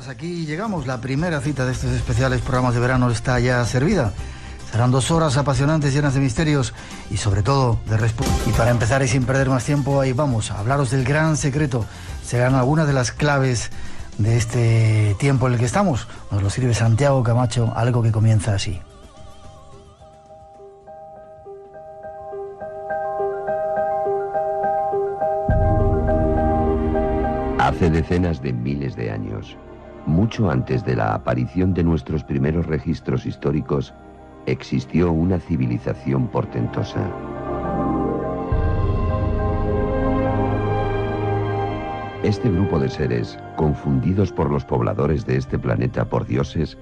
Hasta aquí llegamos. La primera cita de estos especiales programas de verano está ya servida. Serán 2 horas apasionantes, llenas de misterios y sobre todo de respuestas. Y para empezar y sin perder más tiempo, ahí vamos a hablaros del gran secreto. Serán algunas de las claves de este tiempo en el que estamos. Nos lo sirve Santiago Camacho, algo que comienza así. Hace decenas de miles de años, mucho antes de la aparición de nuestros primeros registros históricos, existió una civilización portentosa. Este grupo de seres, confundidos por los pobladores de este planeta por dioses,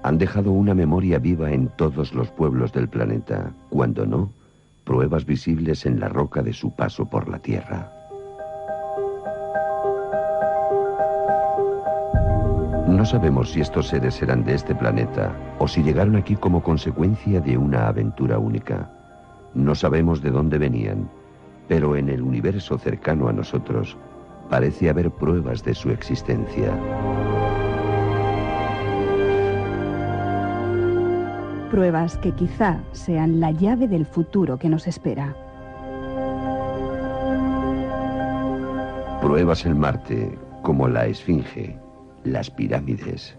han dejado una memoria viva en todos los pueblos del planeta, cuando no, pruebas visibles en la roca de su paso por la Tierra. No sabemos si estos seres eran de este planeta o si llegaron aquí como consecuencia de una aventura única. No sabemos de dónde venían, pero en el universo cercano a nosotros parece haber pruebas de su existencia. Pruebas que quizá sean la llave del futuro que nos espera. Pruebas en Marte, como la Esfinge, las pirámides.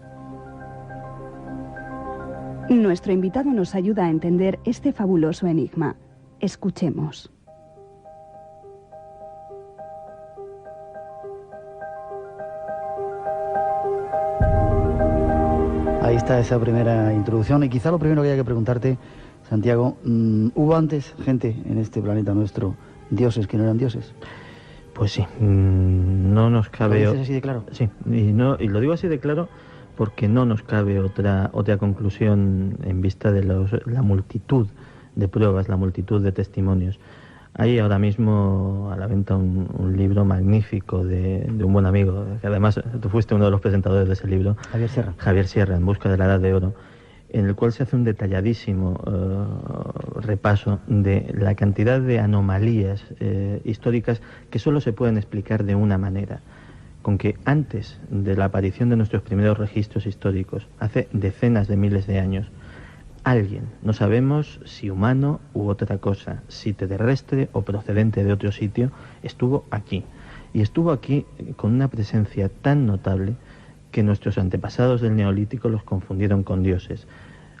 Nuestro invitado nos ayuda a entender este fabuloso enigma. Escuchemos. Ahí está esa primera introducción y quizá lo primero que hay que preguntarte, Santiago, ¿hubo antes gente en este planeta nuestro, dioses que no eran dioses? Pues sí, no nos cabe... ¿Lo dices así de claro? Sí, y lo digo así de claro porque no nos cabe otra conclusión en vista de la multitud de pruebas, la multitud de testimonios. Hay ahora mismo a la venta un libro magnífico de un buen amigo, que además tú fuiste uno de los presentadores de ese libro. Javier Sierra, En busca de la Edad de Oro, en el cual se hace un detalladísimo repaso de la cantidad de anomalías históricas que solo se pueden explicar de una manera, con que antes de la aparición de nuestros primeros registros históricos, hace decenas de miles de años, alguien, no sabemos si humano u otra cosa, si terrestre o procedente de otro sitio, estuvo aquí. Y estuvo aquí con una presencia tan notable que nuestros antepasados del Neolítico los confundieron con dioses.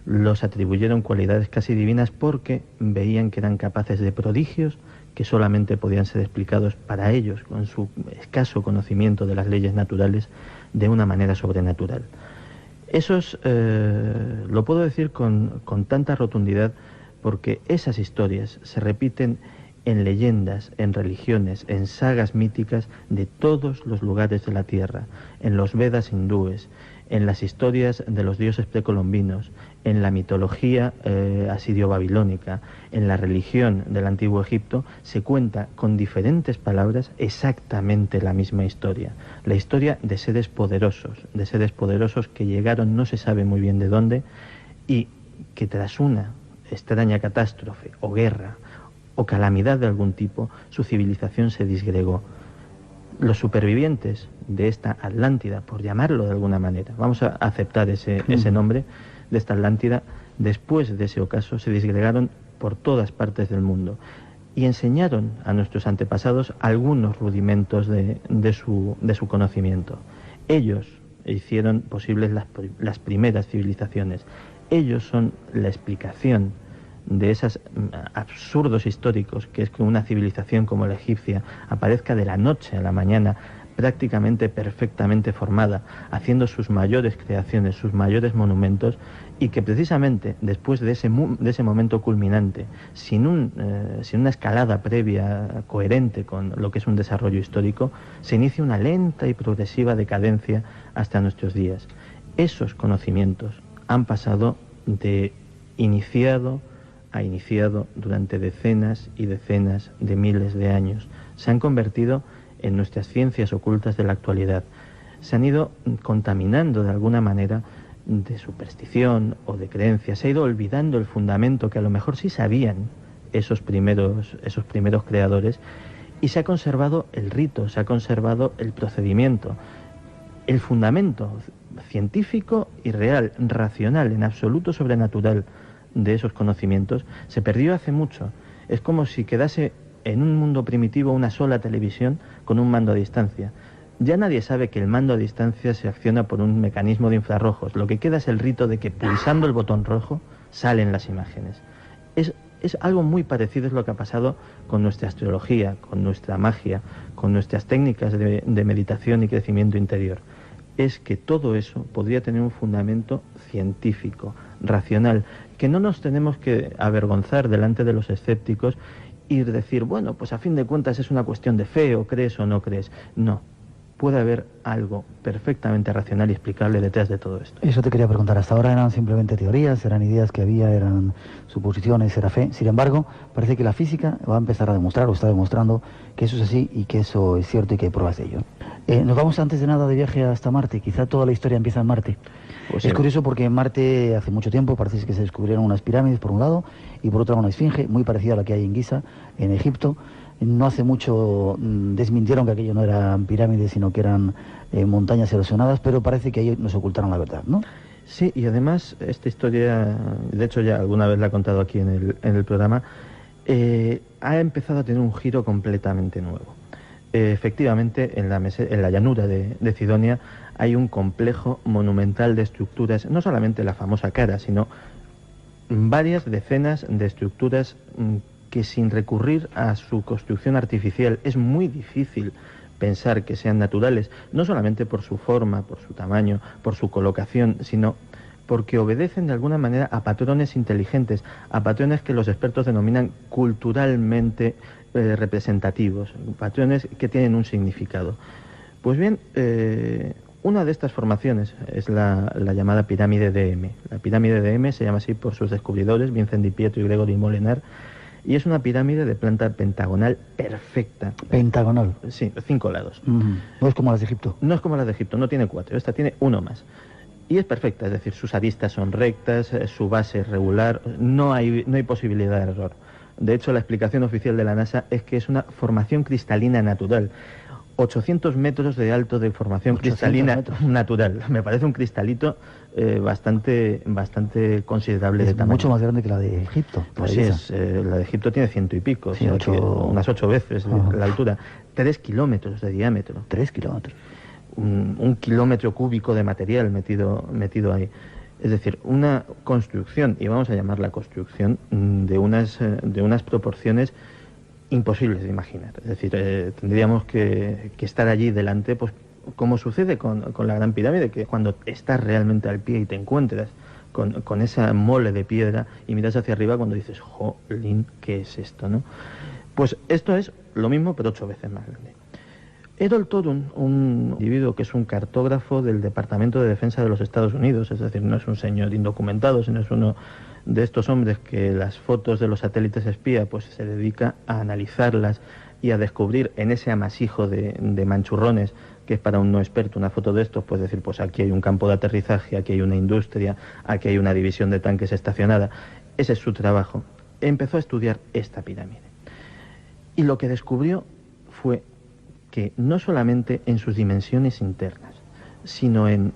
Los atribuyeron cualidades casi divinas porque veían que eran capaces de prodigios que solamente podían ser explicados para ellos, con su escaso conocimiento de las leyes naturales, de una manera sobrenatural. Esos, lo puedo decir con tanta rotundidad porque esas historias se repiten en leyendas, en religiones, en sagas míticas de todos los lugares de la Tierra, en los Vedas hindúes, en las historias de los dioses precolombinos, en la mitología asirio-babilónica, en la religión del Antiguo Egipto, se cuenta con diferentes palabras exactamente la misma historia. La historia de seres poderosos que llegaron no se sabe muy bien de dónde y que tras una extraña catástrofe o guerra o calamidad de algún tipo, su civilización se disgregó. Los supervivientes de esta Atlántida, por llamarlo de alguna manera, vamos a aceptar ese nombre de esta Atlántida, después de ese ocaso se disgregaron por todas partes del mundo y enseñaron a nuestros antepasados algunos rudimentos de su conocimiento. Ellos hicieron posibles las primeras civilizaciones. Ellos son la explicación de esos absurdos históricos, que es que una civilización como la egipcia aparezca de la noche a la mañana prácticamente perfectamente formada, haciendo sus mayores creaciones, sus mayores monumentos, y que precisamente después de ese momento culminante, sin una escalada previa coherente con lo que es un desarrollo histórico, se inicia una lenta y progresiva decadencia hasta nuestros días. Esos conocimientos han pasado de iniciado a iniciado durante decenas y decenas de miles de años. Se han convertido en nuestras ciencias ocultas de la actualidad. Se han ido contaminando de alguna manera de superstición o de creencia. Se ha ido olvidando el fundamento que a lo mejor sí sabían esos primeros creadores, y se ha conservado el rito, se ha conservado el procedimiento. El fundamento científico y real, racional, en absoluto sobrenatural de esos conocimientos, se perdió hace mucho. Es como si quedase en un mundo primitivo una sola televisión con un mando a distancia. Ya nadie sabe que el mando a distancia se acciona por un mecanismo de infrarrojos. Lo que queda es el rito de que pulsando el botón rojo salen las imágenes. Es algo muy parecido, es lo que ha pasado con nuestra astrología, con nuestra magia, con nuestras técnicas de meditación y crecimiento interior. Es que todo eso podría tener un fundamento científico, racional, que no nos tenemos que avergonzar delante de los escépticos y decir, bueno, pues a fin de cuentas es una cuestión de fe, o crees o no crees. No. Puede haber algo perfectamente racional y explicable detrás de todo esto. Eso te quería preguntar. Hasta ahora eran simplemente teorías, eran ideas que había, eran suposiciones, era fe. Sin embargo, parece que la física va a empezar a demostrar, o está demostrando, que eso es así y que eso es cierto y que hay pruebas de ello. Nos vamos antes de nada de viaje hasta Marte. Quizá toda la historia empieza en Marte. Pues es curioso porque en Marte hace mucho tiempo parece que se descubrieron unas pirámides por un lado y por otro una esfinge muy parecida a la que hay en Giza, en Egipto. No hace mucho desmintieron que aquello no eran pirámides, sino que eran montañas erosionadas, pero parece que ahí nos ocultaron la verdad, ¿no? Sí, y además esta historia, de hecho ya alguna vez la he contado aquí en el programa, ha empezado a tener un giro completamente nuevo. Efectivamente, en la llanura de Cidonia hay un complejo monumental de estructuras, no solamente la famosa cara, sino varias decenas de estructuras que sin recurrir a su construcción artificial es muy difícil pensar que sean naturales, no solamente por su forma, por su tamaño, por su colocación, sino porque obedecen de alguna manera a patrones inteligentes, a patrones que los expertos denominan culturalmente representativos, patrones que tienen un significado. Pues bien, una de estas formaciones es la llamada pirámide de M. La pirámide de M se llama así por sus descubridores, Vincent di Pietro y Gregory Molenaar, y es una pirámide de planta pentagonal perfecta. ¿Pentagonal? Sí, 5 lados. No es como las de Egipto. No es como las de Egipto, no tiene 4, esta tiene 1 más. Y es perfecta, es decir, sus aristas son rectas, su base es regular, no hay posibilidad de error. De hecho, la explicación oficial de la NASA es que es una formación cristalina natural. 800 metros de alto de formación cristalina natural. Me parece un cristalito bastante considerable de tamaño. Mucho más grande que la de Egipto. Pues sí, la de Egipto tiene 100 y pico, sí, o sea, unas 8 veces la altura. 3 kilómetros de diámetro. 3 kilómetros. Un kilómetro cúbico de material metido ahí. Es decir, una construcción, y vamos a llamarla construcción, de unas proporciones imposibles de imaginar. Es decir, tendríamos que estar allí delante, pues como sucede con la Gran Pirámide, que cuando estás realmente al pie y te encuentras con esa mole de piedra y miras hacia arriba cuando dices, jolín, ¿qué es esto, no? Pues esto es lo mismo, pero 8 veces más grande. Errol Torun, un individuo que es un cartógrafo del Departamento de Defensa de los Estados Unidos, es decir, no es un señor indocumentado, sino es uno de estos hombres que las fotos de los satélites espía pues se dedica a analizarlas y a descubrir en ese amasijo de manchurrones, que es para un no experto una foto de estos, pues decir, pues aquí hay un campo de aterrizaje, aquí hay una industria, aquí hay una división de tanques estacionada. Ese es su trabajo. Empezó a estudiar esta pirámide. Y lo que descubrió fue que no solamente en sus dimensiones internas, sino en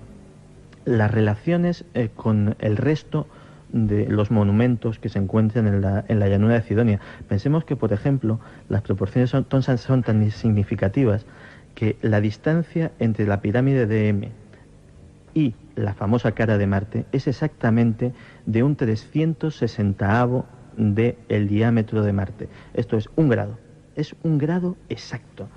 las relaciones con el resto de los monumentos que se encuentran en la llanura de Cidonia. Pensemos que, por ejemplo, las proporciones son tan significativas que la distancia entre la pirámide de M y la famosa cara de Marte es exactamente de un 360avo del diámetro de Marte. Esto es 1 grado. Es 1 grado exacto.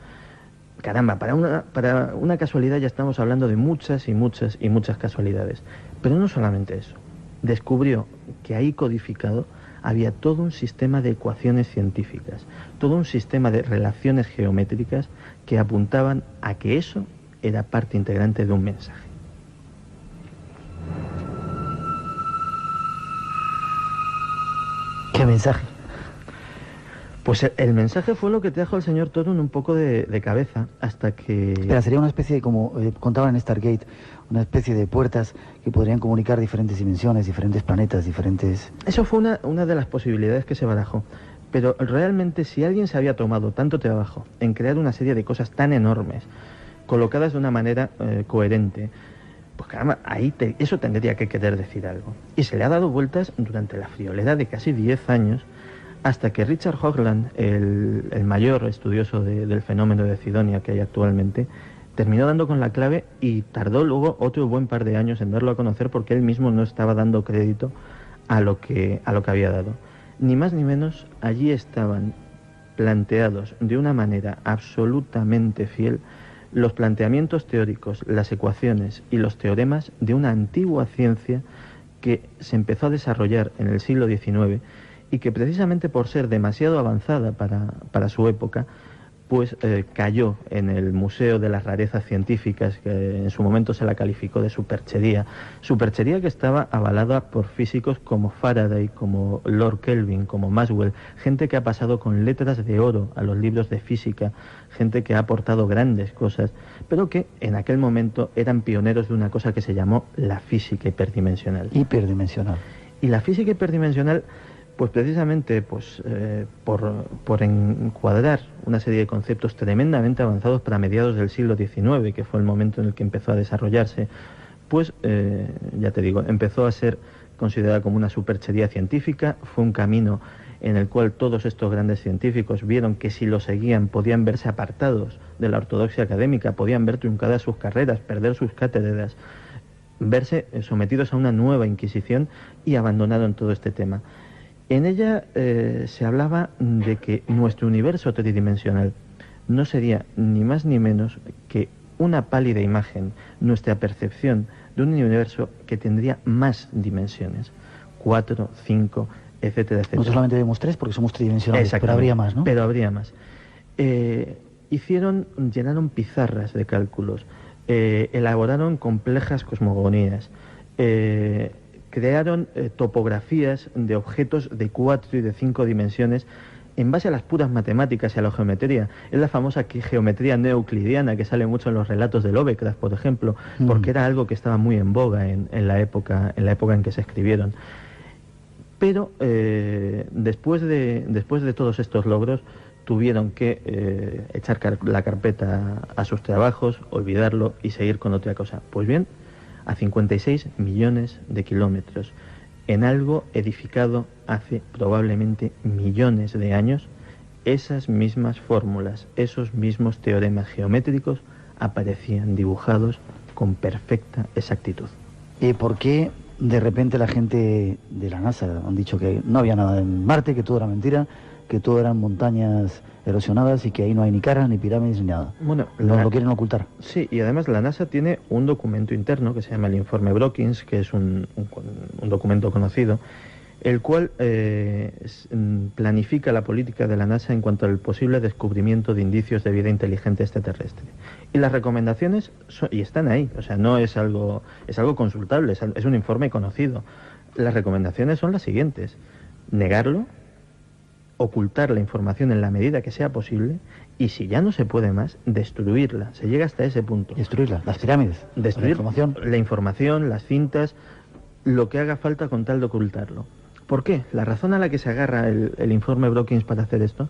Caramba, para una casualidad ya estamos hablando de muchas y muchas y muchas casualidades. Pero no solamente eso. Descubrió que ahí codificado había todo un sistema de ecuaciones científicas, todo un sistema de relaciones geométricas que apuntaban a que eso era parte integrante de un mensaje. ¿Qué mensaje? Pues el mensaje fue lo que trajo al señor Torun un poco de cabeza hasta que... Espera, sería una especie de, como contaban en Stargate, una especie de puertas que podrían comunicar diferentes dimensiones, diferentes planetas, diferentes... Eso fue una de las posibilidades que se barajó. Pero realmente si alguien se había tomado tanto trabajo en crear una serie de cosas tan enormes, colocadas de una manera coherente, Pues caramba, eso tendría que querer decir algo. Y se le ha dado vueltas durante la friolera de casi 10 años, hasta que Richard Hoagland, el mayor estudioso del fenómeno de Cydonia que hay actualmente, terminó dando con la clave y tardó luego otro buen par de años en darlo a conocer, porque él mismo no estaba dando crédito a lo que había dado. Ni más ni menos, allí estaban planteados de una manera absolutamente fiel los planteamientos teóricos, las ecuaciones y los teoremas de una antigua ciencia que se empezó a desarrollar en el siglo XIX y que, precisamente por ser demasiado avanzada para su época, pues cayó en el Museo de las Rarezas Científicas, que en su momento se la calificó de superchería que estaba avalada por físicos como Faraday, como Lord Kelvin, como Maxwell, gente que ha pasado con letras de oro a los libros de física, gente que ha aportado grandes cosas, pero que en aquel momento eran pioneros de una cosa que se llamó la física hiperdimensional. Y la física hiperdimensional, pues precisamente por encuadrar una serie de conceptos tremendamente avanzados para mediados del siglo XIX, que fue el momento en el que empezó a desarrollarse, pues ya te digo, empezó a ser considerada como una superchería científica. Fue un camino en el cual todos estos grandes científicos vieron que si lo seguían podían verse apartados de la ortodoxia académica, podían ver truncadas sus carreras, perder sus cátedras, verse sometidos a una nueva inquisición, y abandonaron todo este tema. En ella se hablaba de que nuestro universo tridimensional no sería ni más ni menos que una pálida imagen, nuestra percepción de un universo que tendría más dimensiones, 4, 5, etcétera, etcétera. No solamente vemos 3 porque somos tridimensionales, pero habría más, ¿no? Pero habría más. Llenaron pizarras de cálculos, elaboraron complejas cosmogonías, crearon topografías de objetos de 4 y de 5 dimensiones en base a las puras matemáticas y a la geometría. Es la famosa geometría neoeuclidiana que sale mucho en los relatos de Lovecraft, por ejemplo, porque era algo que estaba muy en boga en la época en que se escribieron. Pero después de todos estos logros, tuvieron que echar la carpeta a sus trabajos, olvidarlo y seguir con otra cosa. Pues bien, a 56 millones de kilómetros, en algo edificado hace probablemente millones de años, esas mismas fórmulas, esos mismos teoremas geométricos aparecían dibujados con perfecta exactitud. ¿Y por qué de repente la gente de la NASA han dicho que no había nada en Marte, que todo era mentira, que todo eran montañas erosionadas y que ahí no hay ni caras, ni pirámides, ni nada? Bueno, lo quieren ocultar. Sí, y además la NASA tiene un documento interno que se llama el Informe Brookings, que es un documento conocido, el cual planifica la política de la NASA en cuanto al posible descubrimiento de indicios de vida inteligente extraterrestre. Y las recomendaciones están ahí, o sea, no es algo consultable, es un informe conocido. Las recomendaciones son las siguientes: negarlo, ocultar la información en la medida que sea posible, y si ya no se puede más, destruirla. Se llega hasta ese punto. Destruirla, las pirámides, destruir la información, las cintas, lo que haga falta con tal de ocultarlo. ¿Por qué? La razón a la que se agarra el informe Brookings para hacer esto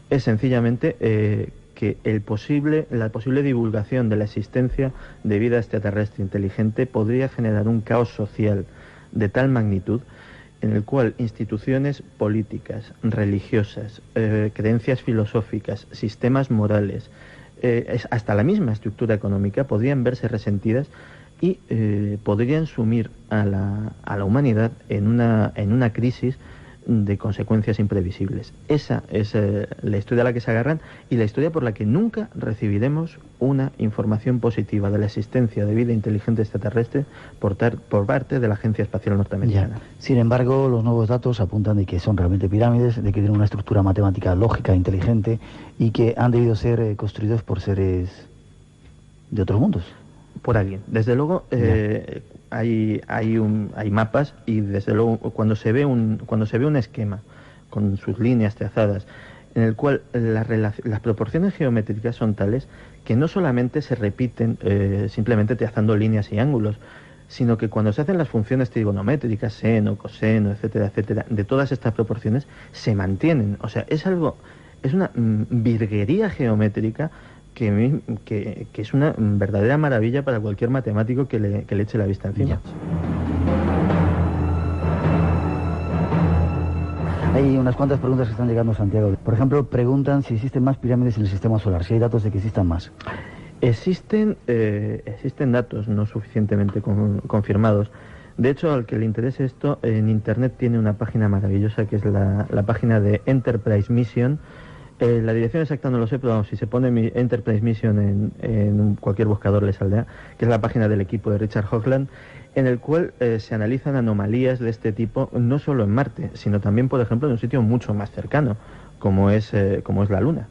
es sencillamente que la posible divulgación de la existencia de vida extraterrestre inteligente podría generar un caos social de tal magnitud en el cual instituciones políticas, religiosas, creencias filosóficas, sistemas morales, hasta la misma estructura económica podrían verse resentidas y podrían sumir a la humanidad en una crisis de consecuencias imprevisibles. Esa es la historia a la que se agarran, y la historia por la que nunca recibiremos una información positiva de la existencia de vida inteligente extraterrestre por parte de la Agencia Espacial Norteamericana. Ya. Sin embargo, los nuevos datos apuntan de que son realmente pirámides, de que tienen una estructura matemática lógica, inteligente, y que han debido ser construidos por seres de otros mundos. Por alguien. Desde luego hay mapas, y desde luego cuando se ve un esquema con sus líneas trazadas en el cual las proporciones geométricas son tales que no solamente se repiten simplemente trazando líneas y ángulos, sino que cuando se hacen las funciones trigonométricas, seno, coseno, etcétera, etcétera, de todas estas proporciones se mantienen. O sea, es una virguería geométrica que es una verdadera maravilla para cualquier matemático que le eche la vista encima. Ya. Hay unas cuantas preguntas que están llegando, Santiago. Por ejemplo, preguntan si existen más pirámides en el sistema solar, si hay datos de que existan más. Existen datos no suficientemente confirmados. De hecho, al que le interese esto, en Internet tiene una página maravillosa que es la página de Enterprise Mission. La dirección exacta no lo sé, pero vamos, si se pone Enterprise Mission en cualquier buscador le saldrá, que es la página del equipo de Richard Hoagland, en el cual se analizan anomalías de este tipo, no solo en Marte, sino también, por ejemplo, en un sitio mucho más cercano, como es la Luna.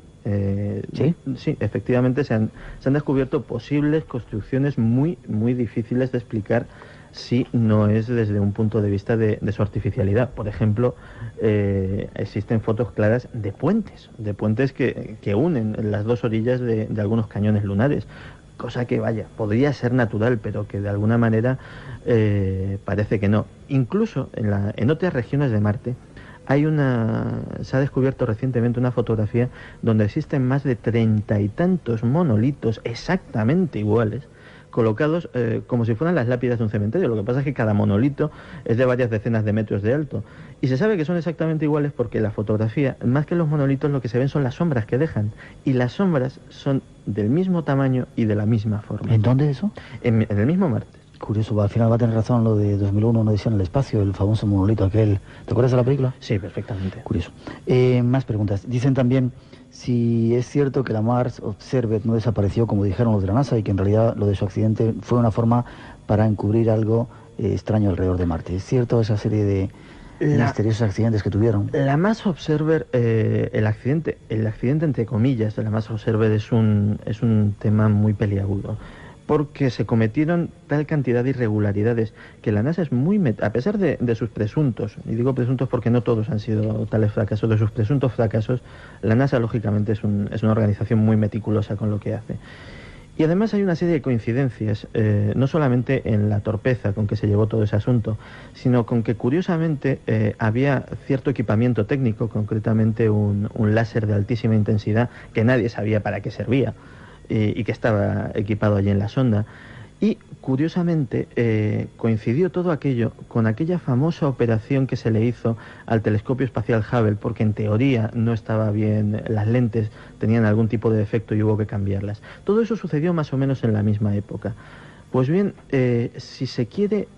¿Sí? Sí, efectivamente se han descubierto posibles construcciones muy, muy difíciles de explicar si no es desde un punto de vista de su artificialidad. Por ejemplo, existen fotos claras de puentes que unen las dos orillas de algunos cañones lunares, cosa que, vaya, podría ser natural, pero que de alguna manera parece que no. Incluso en otras regiones de Marte se ha descubierto recientemente una fotografía donde existen más de 30 y tantos monolitos exactamente iguales, colocados como si fueran las lápidas de un cementerio. Lo que pasa es que cada monolito es de varias decenas de metros de alto. Y se sabe que son exactamente iguales porque la fotografía, más que los monolitos, lo que se ven son las sombras que dejan. Y las sombras son del mismo tamaño y de la misma forma. ¿En dónde eso? En el mismo Marte. Curioso, al final va a tener razón lo de 2001, una edición en el espacio, el famoso monolito aquel. ¿Te acuerdas de la película? Sí, perfectamente. Curioso. Más preguntas. Dicen también si es cierto que la Mars Observer no desapareció como dijeron los de la NASA y que en realidad lo de su accidente fue una forma para encubrir algo extraño alrededor de Marte. ¿Es cierto esa serie de misteriosos accidentes que tuvieron? La Mars Observer, el accidente entre comillas de la Mars Observer es un tema muy peliagudo, porque se cometieron tal cantidad de irregularidades que la NASA es a pesar de sus presuntos, y digo presuntos porque no todos han sido tales fracasos, de sus presuntos fracasos, la NASA lógicamente es una organización muy meticulosa con lo que hace. Y además hay una serie de coincidencias, no solamente en la torpeza con que se llevó todo ese asunto, sino con que curiosamente había cierto equipamiento técnico, concretamente un láser de altísima intensidad que nadie sabía para qué servía, y que estaba equipado allí en la sonda. Y curiosamente coincidió todo aquello con aquella famosa operación que se le hizo al telescopio espacial Hubble, porque en teoría no estaba bien, las lentes tenían algún tipo de defecto y hubo que cambiarlas. Todo eso sucedió más o menos en la misma época. Pues bien, si se quiere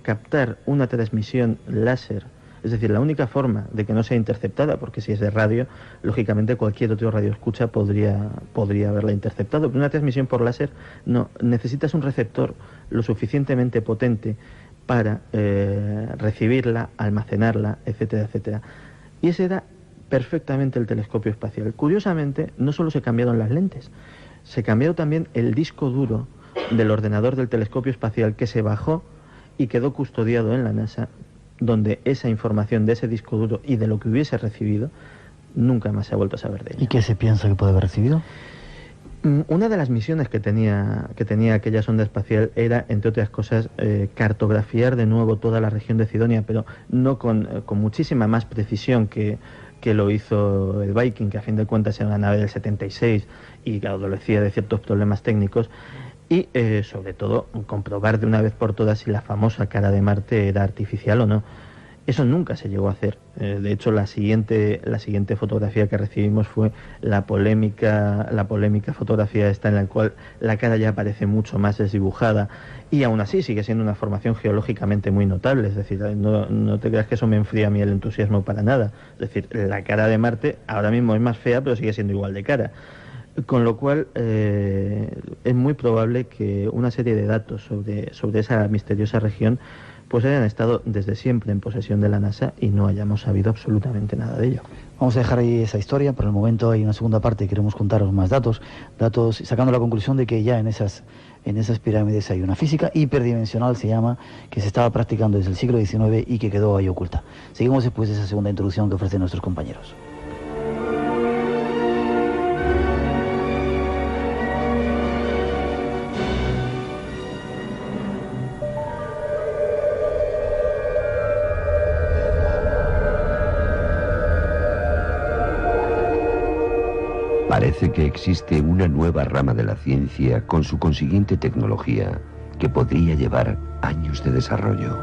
captar una transmisión láser, es decir, la única forma de que no sea interceptada, porque si es de radio, lógicamente cualquier otro radioescucha podría haberla interceptado, pero una transmisión por láser no, necesitas un receptor lo suficientemente potente para recibirla, almacenarla, etcétera, etcétera. Y ese era perfectamente el telescopio espacial. Curiosamente, no solo se cambiaron las lentes, se cambió también el disco duro del ordenador del telescopio espacial, que se bajó y quedó custodiado en la NASA, donde esa información de ese disco duro y de lo que hubiese recibido nunca más se ha vuelto a saber de ella. ¿Y qué se piensa que puede haber recibido? Una de las misiones que tenía aquella sonda espacial era, entre otras cosas, cartografiar de nuevo toda la región de Cidonia, pero no con muchísima más precisión que lo hizo el Viking, que a fin de cuentas era una nave del 76 y que adolecía de ciertos problemas técnicos, y sobre todo comprobar de una vez por todas si la famosa cara de Marte era artificial o no. Eso nunca se llegó a hacer. De hecho, la siguiente fotografía que recibimos fue la polémica fotografía esta, en la cual la cara ya aparece mucho más desdibujada, y aún así sigue siendo una formación geológicamente muy notable. Es decir, no te creas que eso me enfría a mí el entusiasmo para nada. Es decir, la cara de Marte ahora mismo es más fea, pero sigue siendo igual de cara. Con lo cual es muy probable que una serie de datos sobre esa misteriosa región pues hayan estado desde siempre en posesión de la NASA y no hayamos sabido absolutamente nada de ello. Vamos a dejar ahí esa historia. Por el momento hay una segunda parte, queremos contaros más datos, sacando la conclusión de que ya en esas pirámides hay una física hiperdimensional, se llama, que se estaba practicando desde el siglo XIX y que quedó ahí oculta. Seguimos después de esa segunda introducción que ofrecen nuestros compañeros. Parece que existe una nueva rama de la ciencia con su consiguiente tecnología que podría llevar años de desarrollo.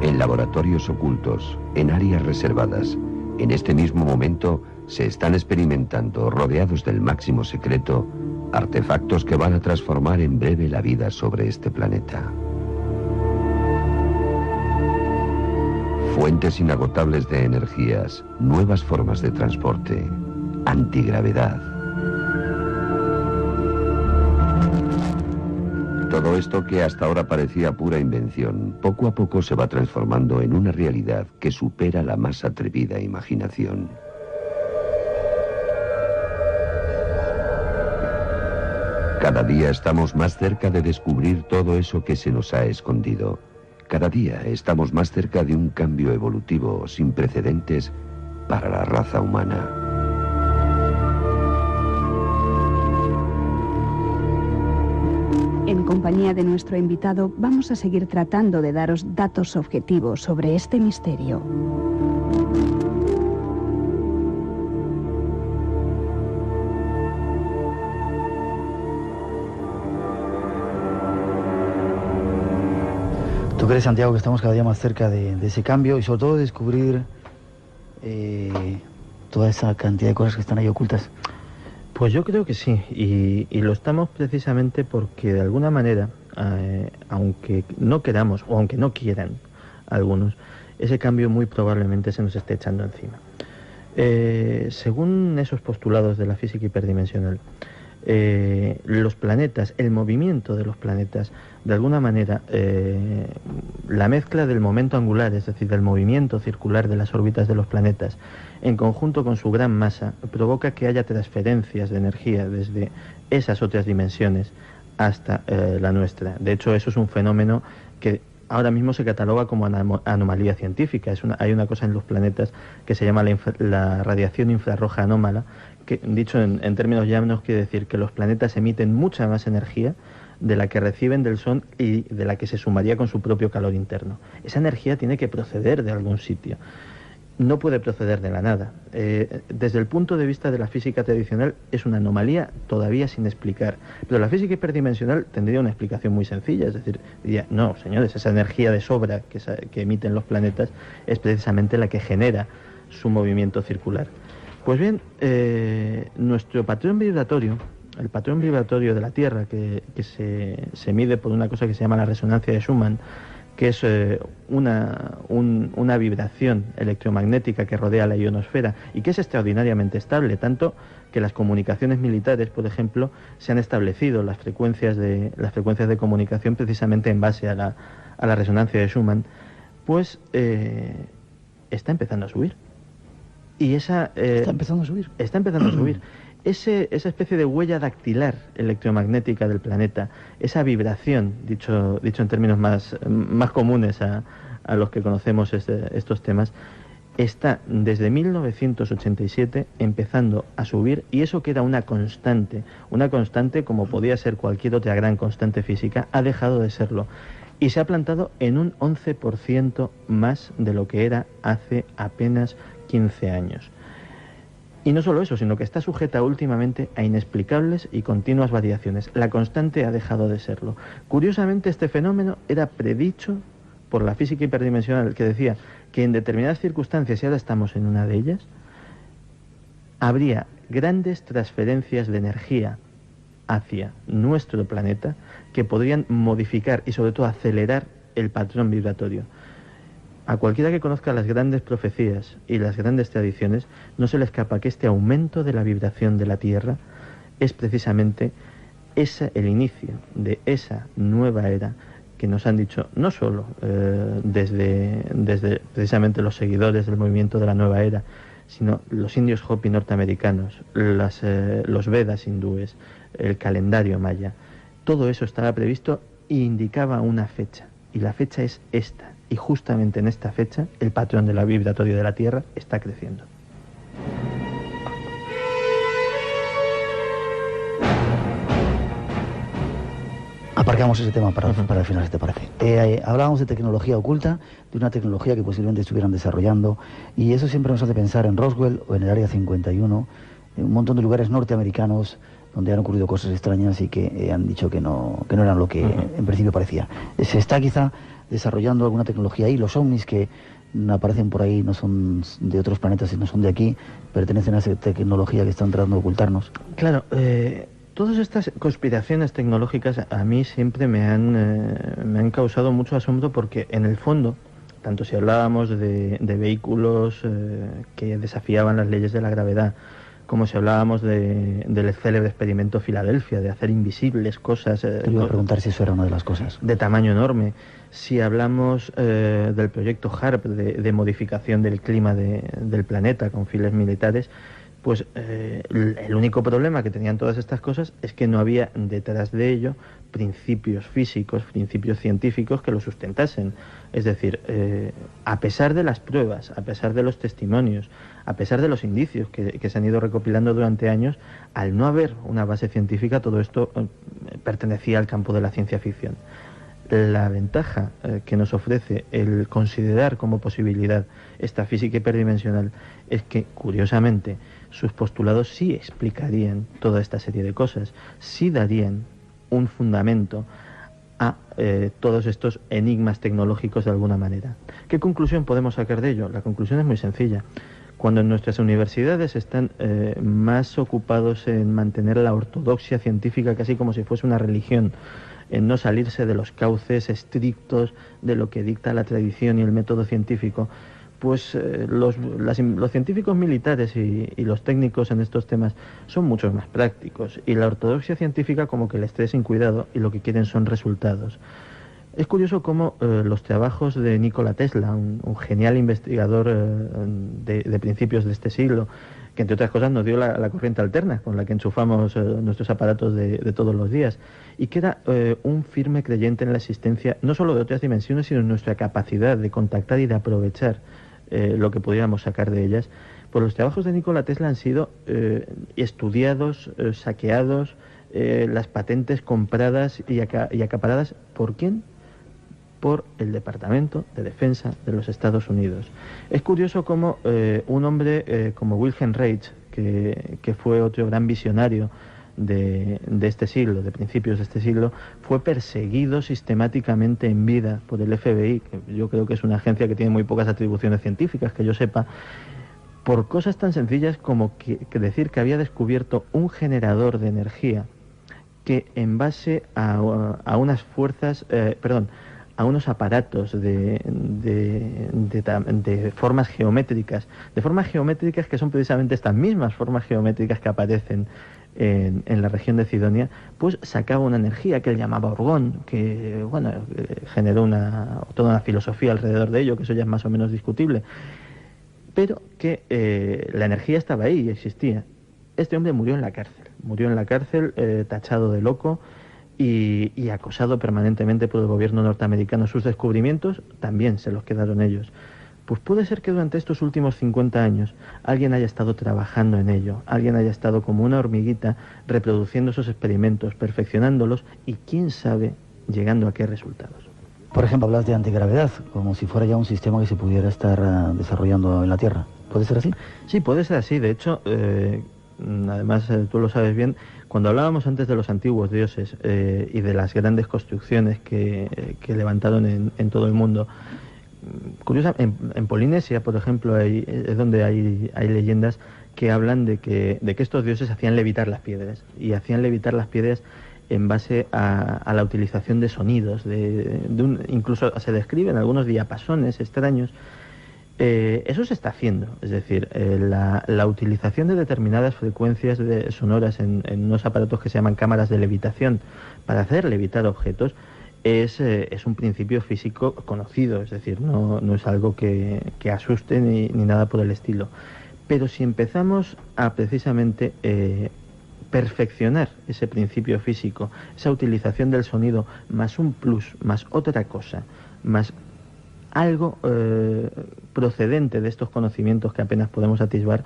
En laboratorios ocultos, en áreas reservadas, en este mismo momento se están experimentando, rodeados del máximo secreto, artefactos que van a transformar en breve la vida sobre este planeta. Fuentes inagotables de energías, nuevas formas de transporte, antigravedad. Todo esto que hasta ahora parecía pura invención, poco a poco se va transformando en una realidad que supera la más atrevida imaginación. Cada día estamos más cerca de descubrir todo eso que se nos ha escondido. Cada día estamos más cerca de un cambio evolutivo sin precedentes para la raza humana. En compañía de nuestro invitado, vamos a seguir tratando de daros datos objetivos sobre este misterio. ¿Tú crees, Santiago, que estamos cada día más cerca de ese cambio y sobre todo de descubrir toda esa cantidad de cosas que están ahí ocultas? Pues yo creo que sí, y lo estamos precisamente porque de alguna manera, aunque no queramos o aunque no quieran algunos, ese cambio muy probablemente se nos esté echando encima. Según esos postulados de la física hiperdimensional, los planetas, el movimiento de los planetas, de alguna manera, la mezcla del momento angular, es decir, del movimiento circular de las órbitas de los planetas, en conjunto con su gran masa, provoca que haya transferencias de energía desde esas otras dimensiones hasta la nuestra. De hecho, eso es un fenómeno que ahora mismo se cataloga como anomalía científica. Hay una cosa en los planetas que se llama la radiación infrarroja anómala, que, dicho en términos llanos, quiere decir que los planetas emiten mucha más energía de la que reciben del Sol y de la que se sumaría con su propio calor interno. Esa energía tiene que proceder de algún sitio. No puede proceder de la nada. Desde el punto de vista de la física tradicional es una anomalía todavía sin explicar. Pero la física hiperdimensional tendría una explicación muy sencilla. Es decir, diría, no, señores, esa energía de sobra que emiten los planetas es precisamente la que genera su movimiento circular. Pues bien, nuestro patrón vibratorio, el patrón vibratorio de la Tierra, que se mide por una cosa que se llama la resonancia de Schumann, que es una vibración electromagnética que rodea la ionosfera y que es extraordinariamente estable, tanto que las comunicaciones militares, por ejemplo, se han establecido las frecuencias de comunicación precisamente en base a la resonancia de Schumann, pues está empezando a subir. Y está empezando a subir. Está empezando a subir. Esa especie de huella dactilar electromagnética del planeta, esa vibración, dicho en términos más comunes a los que conocemos estos temas, está desde 1987 empezando a subir, y eso que era una constante como podía ser cualquier otra gran constante física, ha dejado de serlo. Y se ha plantado en un 11% más de lo que era hace apenas 15 años. Y no solo eso, sino que está sujeta últimamente a inexplicables y continuas variaciones. La constante ha dejado de serlo. Curiosamente, este fenómeno era predicho por la física hiperdimensional, que decía que en determinadas circunstancias, y ahora estamos en una de ellas, habría grandes transferencias de energía hacia nuestro planeta que podrían modificar y sobre todo acelerar el patrón vibratorio. A cualquiera que conozca las grandes profecías y las grandes tradiciones, no se le escapa que este aumento de la vibración de la Tierra es precisamente el inicio de esa nueva era que nos han dicho no solo desde precisamente los seguidores del movimiento de la nueva era, sino los indios Hopi norteamericanos, los Vedas hindúes, el calendario maya. Todo eso estaba previsto e indicaba una fecha, y la fecha es esta. Y justamente en esta fecha el patrón de la vibratorio de la Tierra está creciendo. A aparcamos ese tema para el final, si te parece. Hablábamos de tecnología oculta, de una tecnología que posiblemente estuvieran desarrollando, y eso siempre nos hace pensar en Roswell o en el Área 51, en un montón de lugares norteamericanos donde han ocurrido cosas extrañas y que han dicho que no eran lo que en principio parecía. Se está quizá desarrollando alguna tecnología ahí. Los ovnis que aparecen por ahí no son de otros planetas y no son de aquí, pertenecen a esa tecnología que están tratando de ocultarnos. Claro, todas estas conspiraciones tecnológicas a mí siempre me han causado mucho asombro, porque en el fondo, tanto si hablábamos de vehículos que desafiaban las leyes de la gravedad, como si hablábamos del célebre experimento Filadelfia, de hacer invisibles cosas... Te iba a preguntar si eso era una de las cosas. De tamaño enorme. Si hablamos del proyecto HARP, de modificación del clima del planeta con fines militares, pues el único problema que tenían todas estas cosas es que no había detrás de ello principios físicos, principios científicos que lo sustentasen. Es decir, a pesar de las pruebas, a pesar de los testimonios, a pesar de los indicios que se han ido recopilando durante años, al no haber una base científica, todo esto pertenecía al campo de la ciencia ficción. La ventaja que nos ofrece el considerar como posibilidad esta física hiperdimensional es que, curiosamente, sus postulados sí explicarían toda esta serie de cosas, sí darían un fundamento a todos estos enigmas tecnológicos de alguna manera. ¿Qué conclusión podemos sacar de ello? La conclusión es muy sencilla. Cuando en nuestras universidades están más ocupados en mantener la ortodoxia científica casi como si fuese una religión, en no salirse de los cauces estrictos de lo que dicta la tradición y el método científico, pues los científicos militares y los técnicos en estos temas son mucho más prácticos, y la ortodoxia científica como que les trae sin cuidado y lo que quieren son resultados. Es curioso cómo los trabajos de Nikola Tesla, un genial investigador de principios de este siglo, que entre otras cosas nos dio la corriente alterna con la que enchufamos nuestros aparatos de todos los días, y que era un firme creyente en la existencia no solo de otras dimensiones, sino en nuestra capacidad de contactar y de aprovechar lo que pudiéramos sacar de ellas. Pues los trabajos de Nikola Tesla han sido estudiados, saqueados, las patentes compradas y acaparadas. ¿Por quién? Por el Departamento de Defensa de los Estados Unidos. Es curioso cómo un hombre como Wilhelm Reich, que fue otro gran visionario de este siglo, de principios de este siglo, fue perseguido sistemáticamente en vida por el FBI, que yo creo que es una agencia que tiene muy pocas atribuciones científicas, que yo sepa, por cosas tan sencillas como que decir que había descubierto un generador de energía que, en base a unas fuerzas, a unos aparatos de formas geométricas, que son precisamente estas mismas formas geométricas que aparecen en la región de Cidonia, pues sacaba una energía que él llamaba orgón, que generó toda una filosofía alrededor de ello, que eso ya es más o menos discutible, pero que la energía estaba ahí y existía. Este hombre murió en la cárcel, tachado de loco, y acosado permanentemente por el gobierno norteamericano. Sus descubrimientos también se los quedaron ellos. Pues puede ser que durante estos últimos 50 años alguien haya estado trabajando en ello, alguien haya estado como una hormiguita reproduciendo esos experimentos, perfeccionándolos y, quién sabe, llegando a qué resultados. Por ejemplo, hablas de antigravedad, como si fuera ya un sistema que se pudiera estar desarrollando en la Tierra. ¿Puede ser así? Sí, puede ser así. De hecho, además tú lo sabes bien, cuando hablábamos antes de los antiguos dioses y de las grandes construcciones que levantaron en todo el mundo, curiosa, en Polinesia, por ejemplo, es donde hay leyendas que hablan de que estos dioses hacían levitar las piedras, y hacían levitar las piedras en base a la utilización de sonidos, incluso se describen algunos diapasones extraños. Eso se está haciendo, es decir, la utilización de determinadas frecuencias sonoras en unos aparatos que se llaman cámaras de levitación para hacer levitar objetos es un principio físico conocido, es decir, no es algo que asuste ni nada por el estilo. Pero si empezamos a precisamente perfeccionar ese principio físico, esa utilización del sonido, más un plus, más otra cosa, más algo procedente de estos conocimientos que apenas podemos atisbar,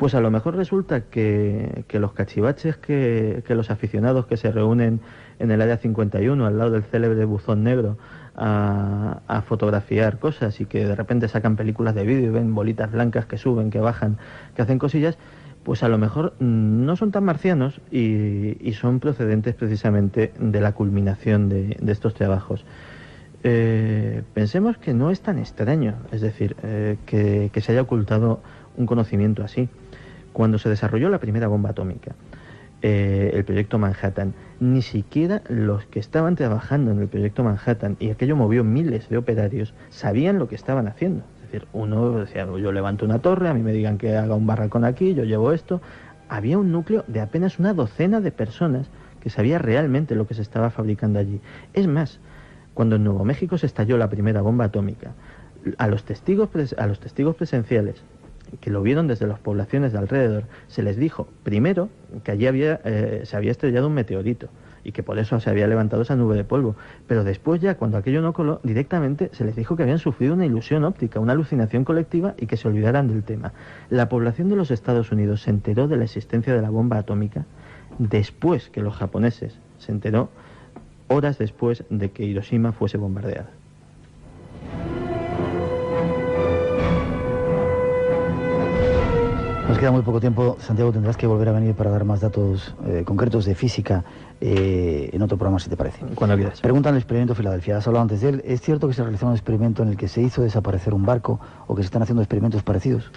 Pues a lo mejor resulta que los cachivaches que los aficionados que se reúnen en el área 51, al lado del célebre buzón negro, a fotografiar cosas y que de repente sacan películas de vídeo y ven bolitas blancas que suben, que bajan, que hacen cosillas, pues a lo mejor no son tan marcianos y son procedentes precisamente de la culminación de estos trabajos. Pensemos que no es tan extraño, es decir, que se haya ocultado un conocimiento así. Cuando se desarrolló la primera bomba atómica, el proyecto Manhattan, ni siquiera los que estaban trabajando en el proyecto Manhattan, y aquello movió miles de operarios, sabían lo que estaban haciendo. Es decir, uno decía, yo levanto una torre, a mí me digan que haga un barracón aquí, yo llevo esto. Había un núcleo de apenas una docena de personas que sabía realmente lo que se estaba fabricando allí. Es más, cuando en Nuevo México se estalló la primera bomba atómica, a los testigos presenciales que lo vieron desde las poblaciones de alrededor, se les dijo, primero, que allí se había estrellado un meteorito y que por eso se había levantado esa nube de polvo. Pero después ya, cuando aquello no coló, directamente se les dijo que habían sufrido una ilusión óptica, una alucinación colectiva y que se olvidaran del tema. La población de los Estados Unidos se enteró de la existencia de la bomba atómica después que los japoneses se enteró, horas después de que Hiroshima fuese bombardeada. Nos queda muy poco tiempo. Santiago, tendrás que volver a venir para dar más datos concretos de física en otro programa, si te parece. Cuando quieras. Pregunta al experimento Filadelfia. Has hablado antes de él. ¿Es cierto que se realizó un experimento en el que se hizo desaparecer un barco o que se están haciendo experimentos parecidos?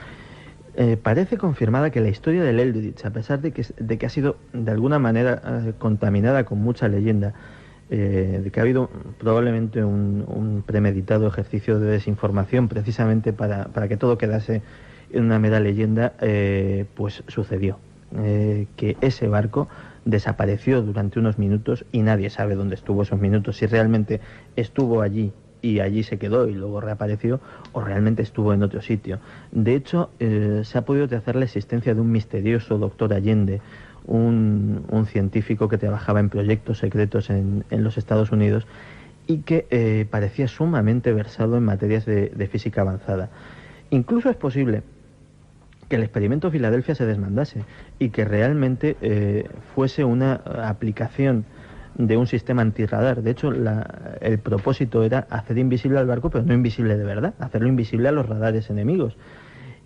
Parece confirmada que la historia del Eldridge, a pesar de que ha sido de alguna manera contaminada con mucha leyenda, de que ha habido probablemente un premeditado ejercicio de desinformación precisamente para que todo quedase en una mera leyenda, pues sucedió. Que ese barco desapareció durante unos minutos y nadie sabe dónde estuvo esos minutos, si realmente estuvo allí y allí se quedó y luego reapareció, o realmente estuvo en otro sitio. De hecho, se ha podido trazar la existencia de un misterioso doctor Allende, un científico que trabajaba en proyectos secretos en los Estados Unidos y que parecía sumamente versado en materias de física avanzada. Incluso es posible que el experimento Filadelfia se desmandase y que realmente fuese una aplicación de un sistema antirradar. De hecho, el propósito era hacer invisible al barco, pero no invisible de verdad, hacerlo invisible a los radares enemigos.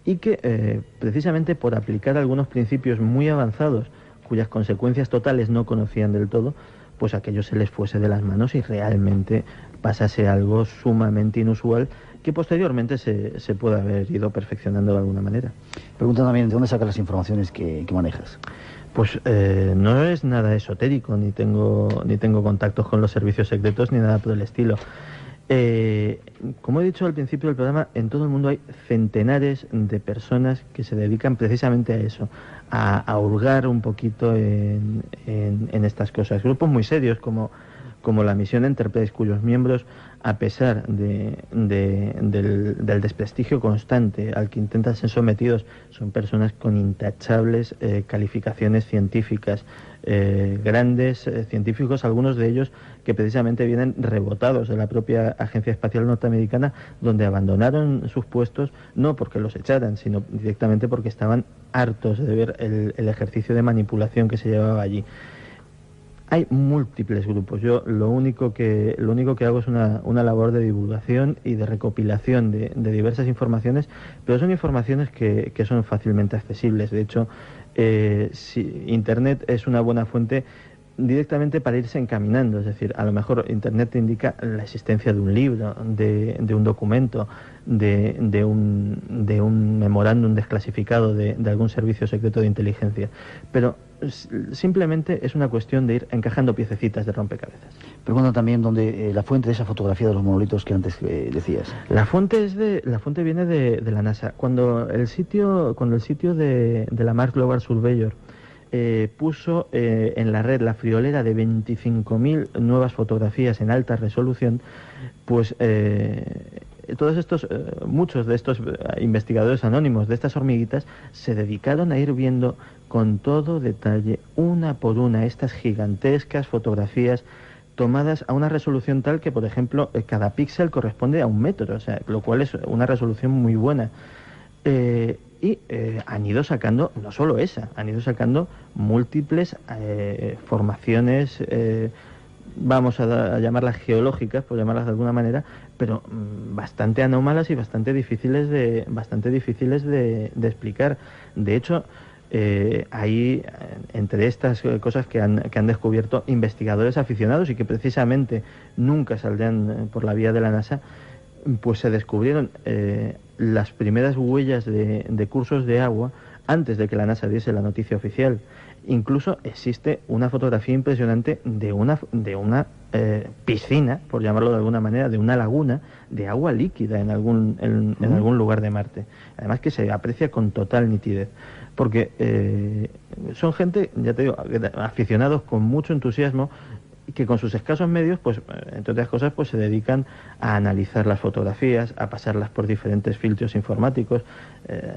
Y que precisamente por aplicar algunos principios muy avanzados, cuyas consecuencias totales no conocían del todo, pues aquello se les fuese de las manos y realmente pasase algo sumamente inusual que posteriormente se puede haber ido perfeccionando de alguna manera. Pregunta también, ¿de dónde sacas las informaciones que manejas? Pues no es nada esotérico, ni tengo contactos con los servicios secretos, ni nada por el estilo. Como he dicho al principio del programa, en todo el mundo hay centenares de personas que se dedican precisamente a eso, a hurgar un poquito en estas cosas. Grupos muy serios como la misión Enterprise, cuyos miembros, a pesar del desprestigio constante al que intentan ser sometidos, son personas con intachables calificaciones científicas, grandes científicos, algunos de ellos que precisamente vienen rebotados de la propia Agencia Espacial Norteamericana, donde abandonaron sus puestos no porque los echaran, sino directamente porque estaban hartos de ver el ejercicio de manipulación que se llevaba allí. Hay múltiples grupos. Yo lo único que hago es una labor de divulgación y de recopilación de diversas informaciones, pero son informaciones que son fácilmente accesibles. De hecho, Internet es una buena fuente directamente para irse encaminando. Es decir, a lo mejor Internet te indica la existencia de un libro, de un documento, de un memorándum desclasificado de algún servicio secreto de inteligencia, pero simplemente es una cuestión de ir encajando piececitas de rompecabezas. Pregunta también dónde la fuente de esa fotografía de los monolitos que antes decías. La fuente viene de la NASA. Cuando el sitio de la Mars Global Surveyor puso en la red la friolera de 25.000 nuevas fotografías en alta resolución, pues muchos de estos investigadores anónimos de estas hormiguitas se dedicaron a ir viendo con todo detalle, una por una, estas gigantescas fotografías tomadas a una resolución tal que, por ejemplo, cada píxel corresponde a 1 metro, o sea, lo cual es una resolución muy buena. y han ido sacando, no solo esa, han ido sacando múltiples formaciones, vamos a llamarlas geológicas, por llamarlas de alguna manera, pero bastante anómalas y bastante difíciles de explicar. De hecho, hay entre estas cosas que han descubierto investigadores aficionados y que precisamente nunca saldrán por la vía de la NASA, pues se descubrieron las primeras huellas de cursos de agua antes de que la NASA diese la noticia oficial. Incluso existe una fotografía impresionante de una piscina, por llamarlo de alguna manera, de una laguna de agua líquida en algún lugar de Marte. Además que se aprecia con total nitidez, porque son gente, ya te digo, aficionados con mucho entusiasmo, y que con sus escasos medios, pues entre otras cosas, pues se dedican a analizar las fotografías, a pasarlas por diferentes filtros informáticos.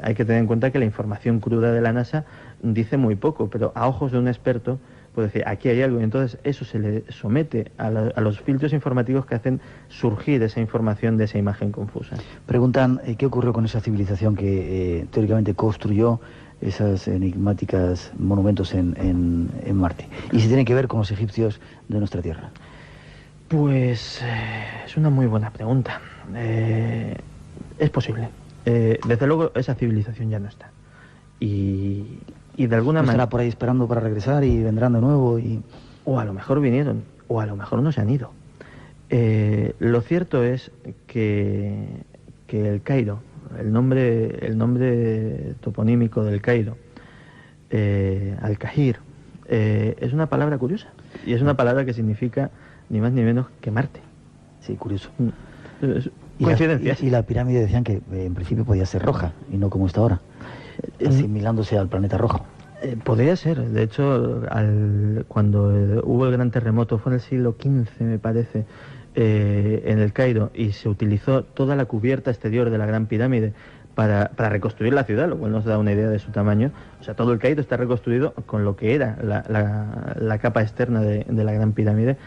Hay que tener en cuenta que la información cruda de la NASA dice muy poco, pero a ojos de un experto puede decir, aquí hay algo, y entonces eso se le somete a los filtros informativos que hacen surgir esa información de esa imagen confusa. Preguntan qué ocurrió con esa civilización que teóricamente construyó esas enigmáticas monumentos en Marte, y si tiene que ver con los egipcios de nuestra Tierra. Pues es una muy buena pregunta. Es posible. Desde luego esa civilización ya no está. Y de alguna manera... ¿Estará por ahí esperando para regresar y vendrán de nuevo? O a lo mejor vinieron, o a lo mejor no se han ido. Lo cierto es que el Cairo, el nombre toponímico del Cairo, Al-Kahir, es una palabra curiosa, y es una palabra que significa ni más ni menos que Marte. Sí, curioso. Coincidencias. Y la pirámide decían que en principio podía ser roja y no como está ahora, asimilándose al planeta rojo. Podría ser. De hecho, cuando hubo el gran terremoto, fue en el siglo XV, me parece, en el Cairo, y se utilizó toda la cubierta exterior de la Gran Pirámide para reconstruir la ciudad, lo cual nos da una idea de su tamaño. O sea, todo el Cairo está reconstruido con lo que era la capa externa de la Gran Pirámide.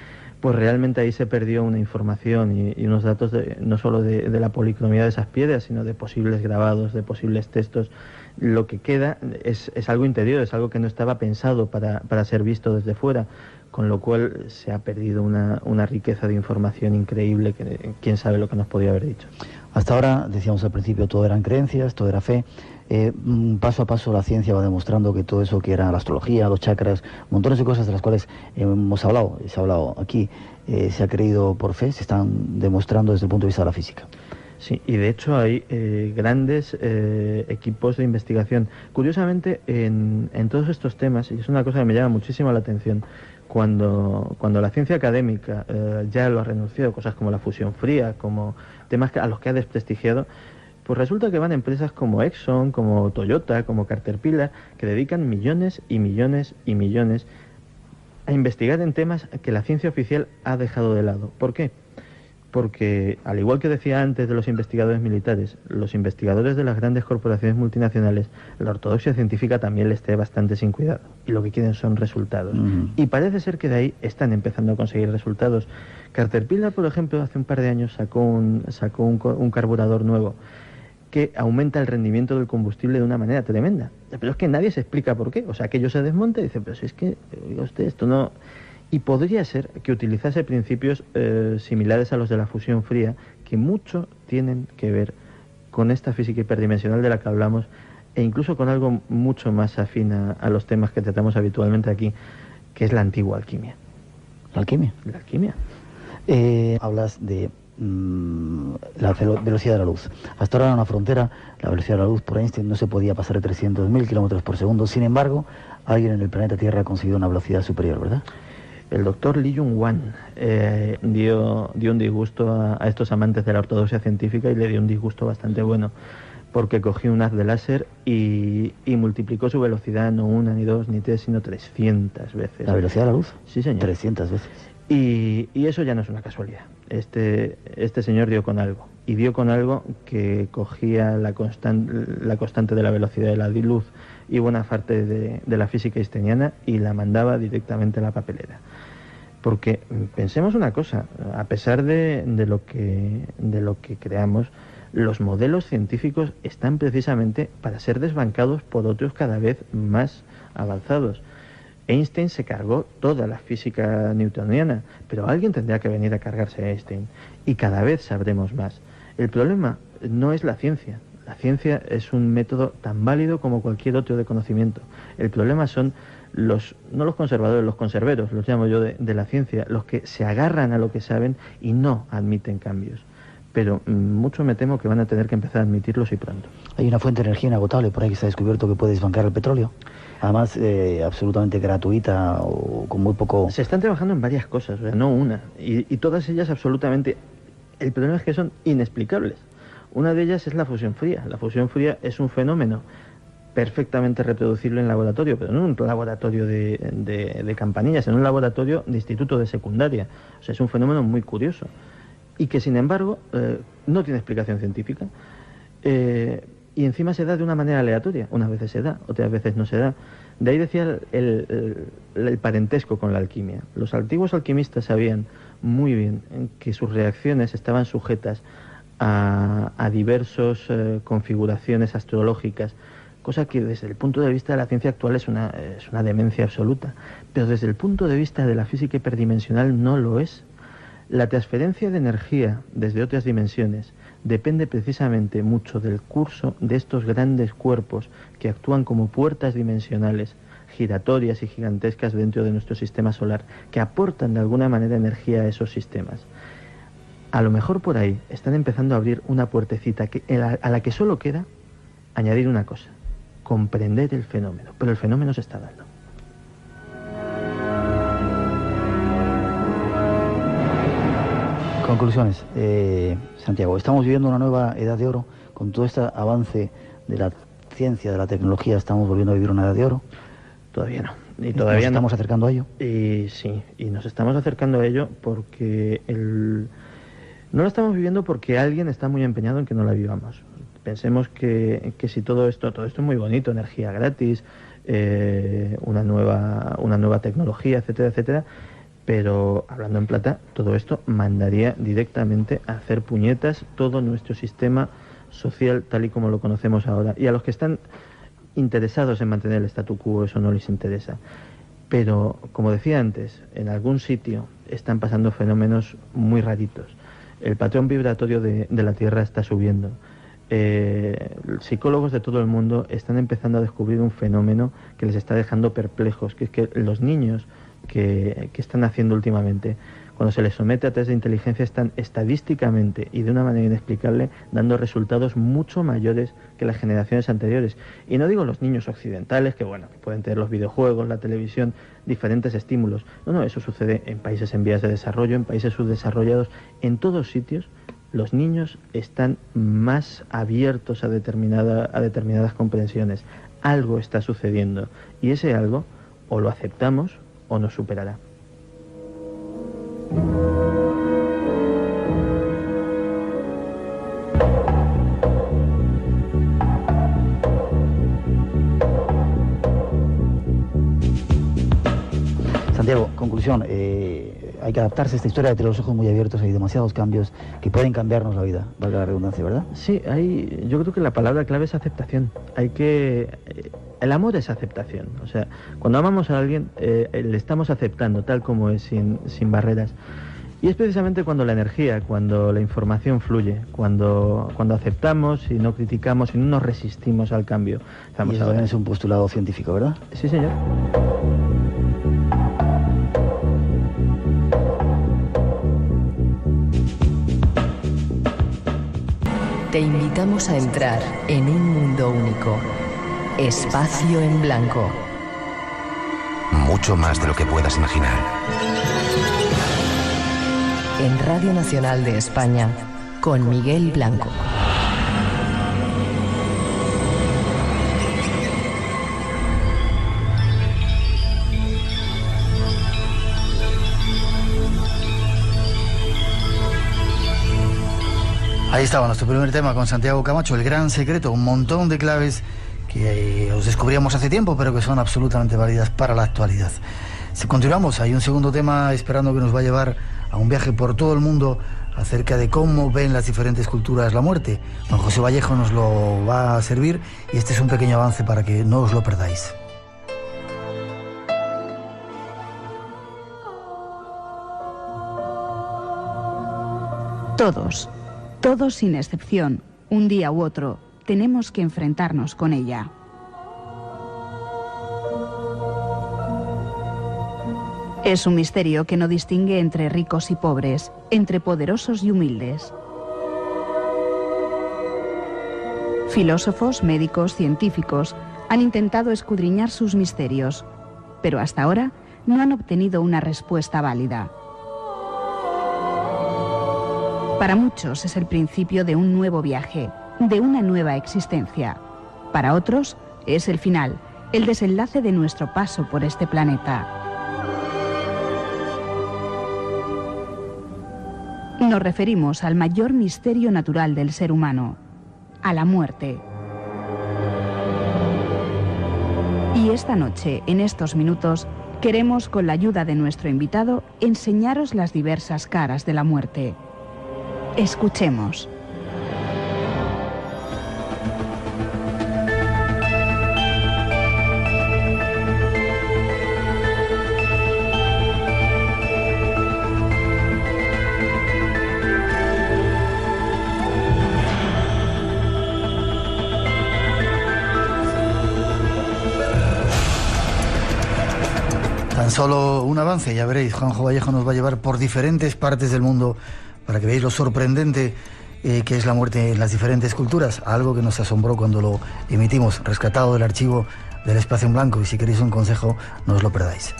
Pues realmente ahí se perdió una información y unos datos no solo de la policromía de esas piedras, sino de posibles grabados, de posibles textos. Lo que queda es algo interior, es algo que no estaba pensado para ser visto desde fuera, con lo cual se ha perdido una riqueza de información increíble que quién sabe lo que nos podía haber dicho. Hasta ahora, decíamos al principio, todo eran creencias, todo era fe. Paso a paso la ciencia va demostrando que todo eso que era la astrología, los chakras, montones de cosas de las cuales se ha hablado aquí, se ha creído por fe, se están demostrando desde el punto de vista de la física. Sí, y de hecho hay grandes equipos de investigación. Curiosamente, en todos estos temas, y es una cosa que me llama muchísimo la atención, cuando la ciencia académica ya lo ha renunciado, cosas como la fusión fría, como temas a los que ha desprestigiado, pues resulta que van empresas como Exxon, como Toyota, como Caterpillar, que dedican millones y millones y millones a investigar en temas que la ciencia oficial ha dejado de lado. ¿Por qué? Porque, al igual que decía antes de los investigadores militares, los investigadores de las grandes corporaciones multinacionales, la ortodoxia científica también les esté bastante sin cuidado, y lo que quieren son resultados. Y parece ser que de ahí están empezando a conseguir resultados. Caterpillar, por ejemplo, hace un par de años sacó un carburador nuevo que aumenta el rendimiento del combustible de una manera tremenda. Pero es que nadie se explica por qué. O sea, aquello se desmonta y dice, pero si es que, oiga usted, esto no... Y podría ser que utilizase principios similares a los de la fusión fría, que mucho tienen que ver con esta física hiperdimensional de la que hablamos, e incluso con algo mucho más afín a los temas que tratamos habitualmente aquí, que es la antigua alquimia. ¿La alquimia? La alquimia. Hablas de la velocidad de la luz. Hasta ahora en una frontera, la velocidad de la luz por Einstein no se podía pasar de 300.000 kilómetros por segundo. Sin embargo, alguien en el planeta Tierra ha conseguido una velocidad superior, ¿verdad? El doctor Li Yun-Wan dio un disgusto a estos amantes de la ortodoxia científica, y le dio un disgusto bastante bueno, porque cogió un haz de láser y multiplicó su velocidad no una, ni dos, ni tres, sino 300 veces. ¿La velocidad de la luz? Sí, señor. 300 veces. Y eso ya no es una casualidad. Este señor dio con algo, y dio con algo que cogía la constante de la velocidad de la luz y buena parte de la física einsteiniana, y la mandaba directamente a la papelera. Porque pensemos una cosa, a pesar de lo que creamos, Los modelos científicos están precisamente para ser desbancados por otros cada vez más avanzados. Einstein se cargó toda la física newtoniana, pero alguien tendrá que venir a cargarse a Einstein, y cada vez sabremos más. El problema no es la ciencia. La ciencia es un método tan válido como cualquier otro de conocimiento. El problema son no los conservadores, los conserveros, los llamo yo de la ciencia, los que se agarran a lo que saben y no admiten cambios. Pero mucho me temo que van a tener que empezar a admitirlos y pronto. Hay una fuente de energía inagotable por ahí que se ha descubierto que puede desbancar el petróleo. Además, absolutamente gratuita o con muy poco... Se están trabajando en varias cosas, o sea, no una. Y todas ellas absolutamente... El problema es que son inexplicables. Una de ellas es la fusión fría. La fusión fría es un fenómeno perfectamente reproducible en laboratorio, pero no en un laboratorio de campanillas, en un laboratorio de instituto de secundaria. O sea, es un fenómeno muy curioso y que, sin embargo, no tiene explicación científica. Y encima se da de una manera aleatoria. Unas veces se da, otras veces no se da. De ahí decía el parentesco con la alquimia. Los antiguos alquimistas sabían muy bien que sus reacciones estaban sujetas a diversas configuraciones astrológicas, cosa que desde el punto de vista de la ciencia actual es una demencia absoluta, pero desde el punto de vista de la física hiperdimensional no lo es. La transferencia de energía desde otras dimensiones depende precisamente mucho del curso de estos grandes cuerpos que actúan como puertas dimensionales, giratorias y gigantescas dentro de nuestro sistema solar, que aportan de alguna manera energía a esos sistemas. A lo mejor por ahí están empezando a abrir una puertecita a la que solo queda añadir una cosa: comprender el fenómeno, pero el fenómeno se está dando. Conclusiones. Santiago, estamos viviendo una nueva edad de oro. Con todo este avance de la ciencia, de la tecnología, ¿estamos volviendo a vivir una edad de oro? Todavía no. Y todavía ¿Nos estamos acercando a ello? Y sí, y nos estamos acercando a ello porque no lo estamos viviendo porque alguien está muy empeñado en que no la vivamos. Pensemos que si todo esto es muy bonito, energía gratis, una nueva tecnología, etcétera, etcétera, pero hablando en plata, todo esto mandaría directamente a hacer puñetas todo nuestro sistema social tal y como lo conocemos ahora. Y a los que están interesados en mantener el statu quo eso no les interesa. Pero, como decía antes, en algún sitio están pasando fenómenos muy raritos. El patrón vibratorio de la Tierra está subiendo. Psicólogos de todo el mundo están empezando a descubrir un fenómeno que les está dejando perplejos, que es que los niños que están haciendo últimamente, cuando se les somete a test de inteligencia, están estadísticamente y de una manera inexplicable dando resultados mucho mayores que las generaciones anteriores. Y no digo los niños occidentales, que bueno, que pueden tener los videojuegos, la televisión, diferentes estímulos. No, eso sucede en países en vías de desarrollo, en países subdesarrollados, en todos sitios. Los niños están más abiertos a determinadas comprensiones. Algo está sucediendo y ese algo o lo aceptamos o nos superará. Santiago, conclusión, hay que adaptarse a esta historia de tener los ojos muy abiertos. Hay demasiados cambios que pueden cambiarnos la vida, valga la redundancia, ¿verdad? Sí, yo creo que la palabra clave es aceptación. El amor es aceptación. O sea, cuando amamos a alguien, le estamos aceptando tal como es, sin barreras. Y es precisamente cuando la energía, cuando la información fluye, cuando aceptamos y no criticamos y no nos resistimos al cambio. Y eso es un postulado científico, ¿verdad? Sí, señor. Te invitamos a entrar en un mundo único. Espacio en Blanco. Mucho más de lo que puedas imaginar. En Radio Nacional de España, con Miguel Blanco. Ahí estaba nuestro primer tema con Santiago Camacho, el gran secreto, un montón de claves que os descubríamos hace tiempo, pero que son absolutamente válidas para la actualidad. Si continuamos, hay un segundo tema esperando que nos va a llevar a un viaje por todo el mundo acerca de cómo ven las diferentes culturas la muerte. Don José Vallejo nos lo va a servir y este es un pequeño avance para que no os lo perdáis. Todos sin excepción, un día u otro, tenemos que enfrentarnos con ella. Es un misterio que no distingue entre ricos y pobres, entre poderosos y humildes. Filósofos, médicos, científicos han intentado escudriñar sus misterios, pero hasta ahora no han obtenido una respuesta válida. Para muchos es el principio de un nuevo viaje, de una nueva existencia. Para otros es el final, el desenlace de nuestro paso por este planeta. Nos referimos al mayor misterio natural del ser humano, a la muerte. Y esta noche, en estos minutos, queremos, con la ayuda de nuestro invitado, enseñaros las diversas caras de la muerte. Escuchemos. Tan solo un avance, ya veréis, Juanjo Vallejo nos va a llevar por diferentes partes del mundo para que veáis lo sorprendente que es la muerte en las diferentes culturas, algo que nos asombró cuando lo emitimos, rescatado del archivo del Espacio en Blanco, y si queréis un consejo, no os lo perdáis.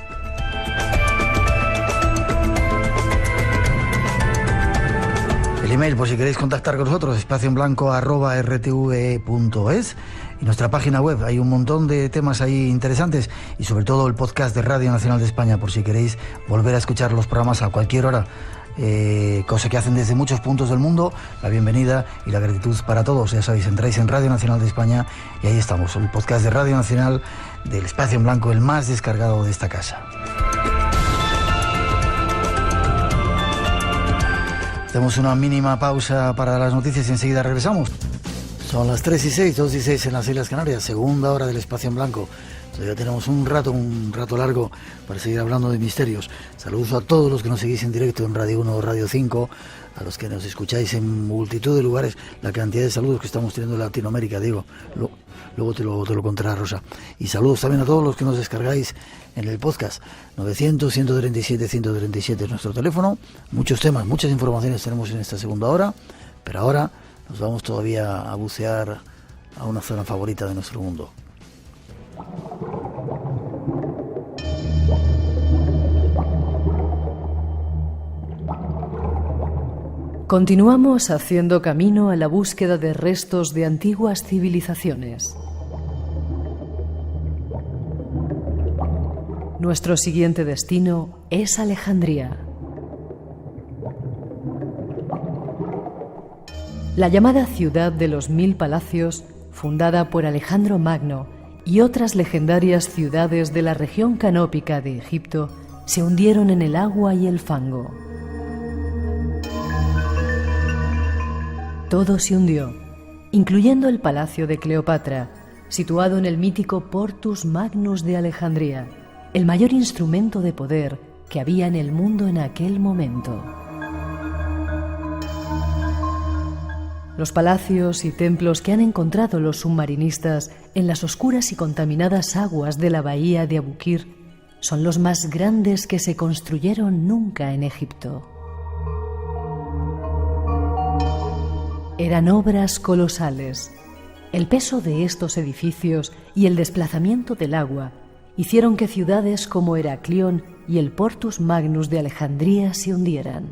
El email, por si queréis contactar con nosotros, espacioenblanco@rtve.es, y nuestra página web, hay un montón de temas ahí interesantes, y sobre todo el podcast de Radio Nacional de España, por si queréis volver a escuchar los programas a cualquier hora, cosa que hacen desde muchos puntos del mundo. La bienvenida y la gratitud para todos. Ya sabéis, entráis en Radio Nacional de España y ahí estamos, el podcast de Radio Nacional del Espacio en Blanco, el más descargado de esta casa. Hacemos una mínima pausa para las noticias y enseguida regresamos. Son las 3:06, 2:06 en las Islas Canarias, segunda hora del Espacio en Blanco. Todavía tenemos un rato largo para seguir hablando de misterios. Saludos a todos los que nos seguís en directo en Radio 1 o Radio 5, a los que nos escucháis en multitud de lugares, la cantidad de saludos que estamos teniendo en Latinoamérica, digo. Luego te lo contará Rosa. Y saludos también a todos los que nos descargáis en el podcast. 900-137-137 es nuestro teléfono. Muchos temas, muchas informaciones tenemos en esta segunda hora, pero ahora nos vamos todavía a bucear a una zona favorita de nuestro mundo. Continuamos haciendo camino a la búsqueda de restos de antiguas civilizaciones. Nuestro siguiente destino es Alejandría. La llamada ciudad de los 1000 palacios, fundada por Alejandro Magno y otras legendarias ciudades de la región canópica de Egipto, se hundieron en el agua y el fango. Todo se hundió, incluyendo el palacio de Cleopatra, situado en el mítico Portus Magnus de Alejandría, el mayor instrumento de poder que había en el mundo en aquel momento. Los palacios y templos que han encontrado los submarinistas en las oscuras y contaminadas aguas de la bahía de Abukir son los más grandes que se construyeron nunca en Egipto. Eran obras colosales. El peso de estos edificios y el desplazamiento del agua hicieron que ciudades como Heraclión y el Portus Magnus de Alejandría se hundieran.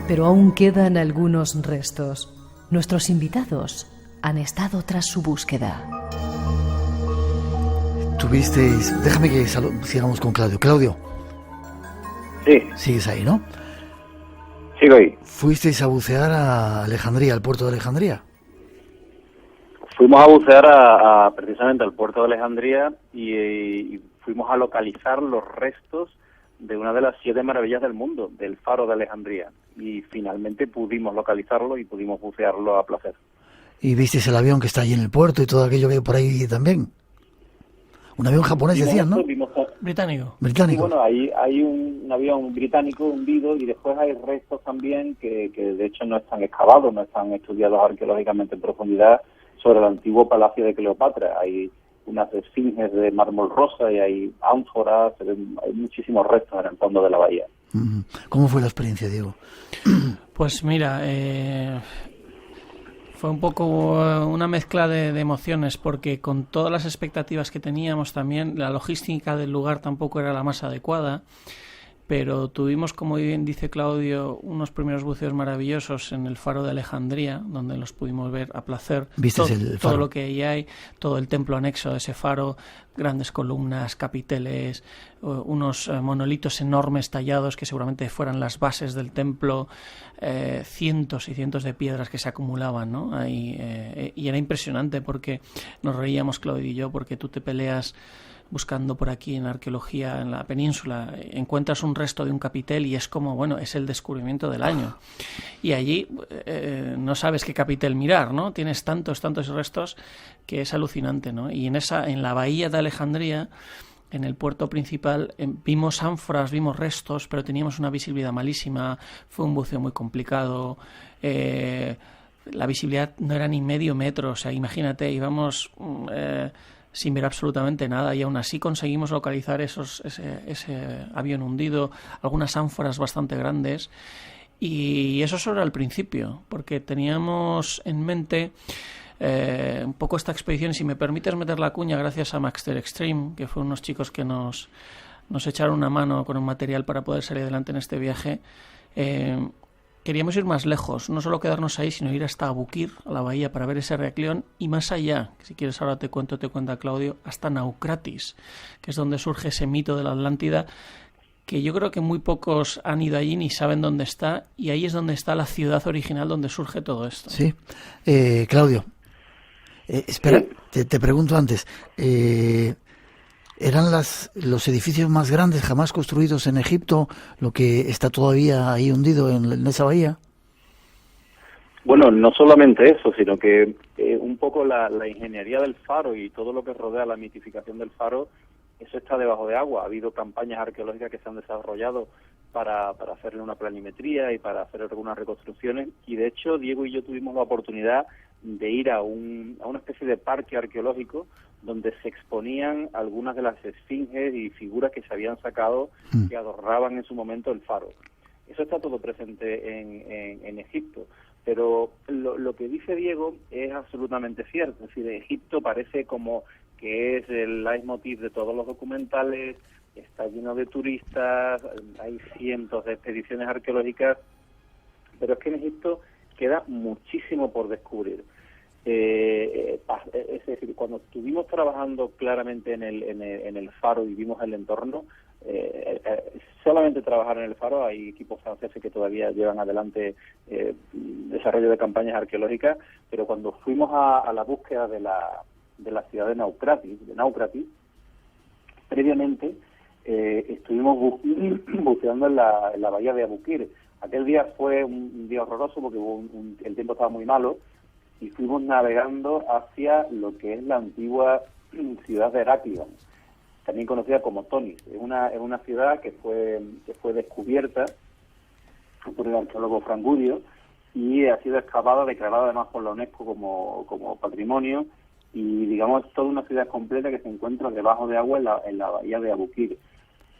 Pero aún quedan algunos restos. Nuestros invitados han estado tras su búsqueda. Tuvisteis... Déjame que sigamos con Claudio. Claudio. Sí. Sigues ahí, ¿no? Sigo ahí. ¿Fuisteis a bucear a Alejandría, al puerto de Alejandría? Fuimos a bucear precisamente al puerto de Alejandría y fuimos a localizar los restos de una de las 7 maravillas del mundo, del Faro de Alejandría. Y finalmente pudimos localizarlo y pudimos bucearlo a placer. Y visteis el avión que está allí en el puerto y todo aquello que hay por ahí también. Un avión japonés, decían, ¿no? Británico. Británico. Y bueno, hay un avión británico hundido y después hay restos también que de hecho no están excavados, no están estudiados arqueológicamente en profundidad sobre el antiguo palacio de Cleopatra. Hay unas esfinges de mármol rosa y hay ánforas, hay muchísimos restos en el fondo de la bahía. ¿Cómo fue la experiencia, Diego? Pues mira, fue un poco una mezcla de emociones, porque con todas las expectativas que teníamos también, la logística del lugar tampoco era la más adecuada, pero tuvimos, como bien dice Claudio, unos primeros buceos maravillosos en el Faro de Alejandría, donde los pudimos ver a placer. ¿Vistes el faro? Todo lo que ahí hay, todo el templo anexo a ese faro, grandes columnas, capiteles, unos monolitos enormes tallados que seguramente fueran las bases del templo, cientos y cientos de piedras que se acumulaban, ¿no? Ahí, y era impresionante porque nos reíamos, Claudio y yo, porque tú te peleas buscando por aquí en arqueología en la península, encuentras un resto de un capitel y es como, bueno, es el descubrimiento del año. Y allí no sabes qué capitel mirar, ¿no? Tienes tantos restos que es alucinante, ¿no? Y en la bahía de Alejandría, en el puerto principal, vimos ánforas, vimos restos, pero teníamos una visibilidad malísima, fue un buceo muy complicado, la visibilidad no era ni medio metro, o sea, imagínate, íbamos sin ver absolutamente nada y aún así conseguimos localizar ese avión hundido, algunas ánforas bastante grandes, y eso solo al principio, porque teníamos en mente un poco esta expedición, si me permites meter la cuña, gracias a Maxter Extreme, que fueron unos chicos que nos echaron una mano con un material para poder salir adelante en este viaje. Queríamos ir más lejos, no solo quedarnos ahí, sino ir hasta Abukir, a la bahía, para ver ese Heracleón, y más allá, si quieres ahora te cuenta Claudio, hasta Naucratis, que es donde surge ese mito de la Atlántida, que yo creo que muy pocos han ido allí ni saben dónde está, y ahí es donde está la ciudad original donde surge todo esto. Sí. Claudio, espera, te pregunto antes, ¿eran los edificios más grandes jamás construidos en Egipto lo que está todavía ahí hundido en esa bahía? Bueno, no solamente eso, sino que un poco la ingeniería del faro y todo lo que rodea la mitificación del faro, eso está debajo de agua. Ha habido campañas arqueológicas que se han desarrollado para hacerle una planimetría y para hacer algunas reconstrucciones, y de hecho Diego y yo tuvimos la oportunidad de ir a una especie de parque arqueológico donde se exponían algunas de las esfinges y figuras que se habían sacado que adornaban en su momento el faro. Eso está todo presente en Egipto, pero lo que dice Diego es absolutamente cierto. Es decir, Egipto parece como que es el leitmotiv de todos los documentales, está lleno de turistas, hay cientos de expediciones arqueológicas, pero es que en Egipto queda muchísimo por descubrir. Es decir, cuando estuvimos trabajando claramente en el faro y vimos el entorno, solamente trabajar en el faro, hay equipos franceses que todavía llevan adelante desarrollo de campañas arqueológicas, pero cuando fuimos a la búsqueda de la ciudad de Naucratis, previamente estuvimos buceando en la bahía de Abukir. Aquel día fue un día horroroso porque el tiempo estaba muy malo, y fuimos navegando hacia lo que es la antigua ciudad de Heraclión, también conocida como Tonis. Es una ciudad que fue descubierta por el arqueólogo Frank Goudio y ha sido excavada, declarada además por la UNESCO como patrimonio, y digamos toda una ciudad completa que se encuentra debajo de agua en la bahía de Abukir.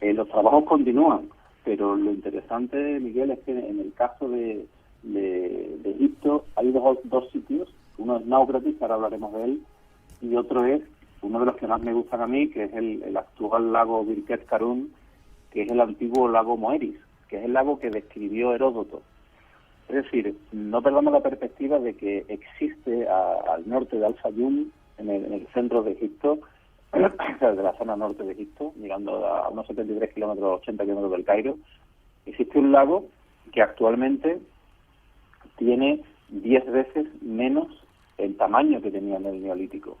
Los trabajos continúan, pero lo interesante, Miguel, es que en el caso de Egipto hay dos sitios. Uno es Naucratis, que ahora hablaremos de él, y otro es uno de los que más me gustan a mí, que es el actual lago Birket Karun, que es el antiguo lago Moeris, que es el lago que describió Heródoto. Es decir, no perdamos la perspectiva de que existe al norte de Al-Fayum, en el centro de Egipto, de la zona norte de Egipto, llegando a unos 73 kilómetros, 80 kilómetros del Cairo, existe un lago que actualmente tiene 10 veces menos el tamaño que tenía en el Neolítico.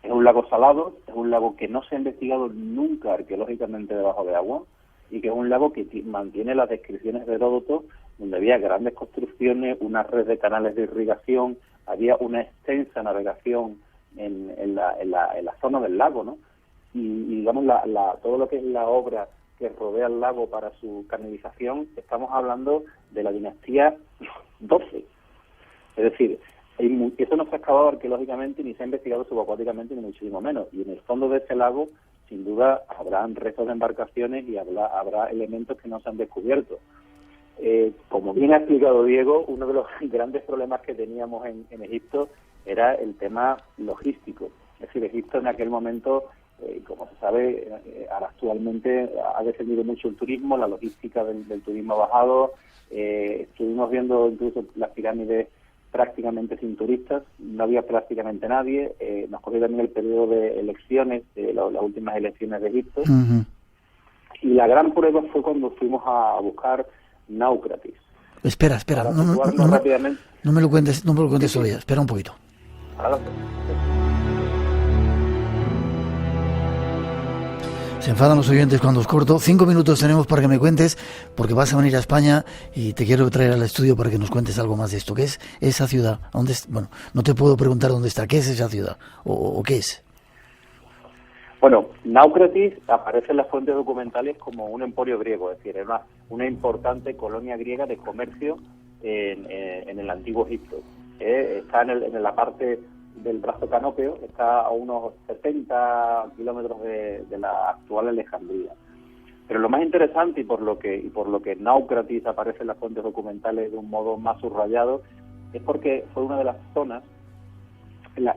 Es un lago salado, es un lago que no se ha investigado nunca arqueológicamente debajo de agua, y que es un lago que mantiene las descripciones de Heródoto, donde había grandes construcciones, una red de canales de irrigación, había una extensa navegación en la zona del lago, ¿no? Y digamos, todo lo que es la obra que rodea el lago para su canalización, estamos hablando de la dinastía 12. Es decir, eso no se ha excavado arqueológicamente, ni se ha investigado subacuáticamente, ni muchísimo menos. Y en el fondo de ese lago, sin duda, habrán restos de embarcaciones y habrá elementos que no se han descubierto. Como bien ha explicado Diego, uno de los grandes problemas que teníamos en Egipto era el tema logístico. Es decir, Egipto en aquel momento, como se sabe, actualmente ha descendido mucho el turismo, la logística del turismo ha bajado. Estuvimos viendo incluso las pirámides prácticamente sin turistas, no había prácticamente nadie. Nos cogió también el periodo de elecciones, las últimas elecciones de Egipto. Uh-huh. Y la gran prueba fue cuando fuimos a buscar Náucratis. Espera, no me lo cuentes todavía, espera un poquito. Se enfadan los oyentes cuando os corto. 5 minutos tenemos para que me cuentes, porque vas a venir a España y te quiero traer al estudio para que nos cuentes algo más de esto. ¿Qué es esa ciudad? Bueno, no te puedo preguntar dónde está. ¿Qué es esa ciudad? ¿O qué es? Bueno, Náucratis aparece en las fuentes documentales como un emporio griego, es decir, era una importante colonia griega de comercio en el antiguo Egipto. Está en la parte del brazo canópeo, está a unos 70 kilómetros de la actual Alejandría. Pero lo más interesante y por lo que Náucratis aparece en las fuentes documentales de un modo más subrayado es porque fue una de las zonas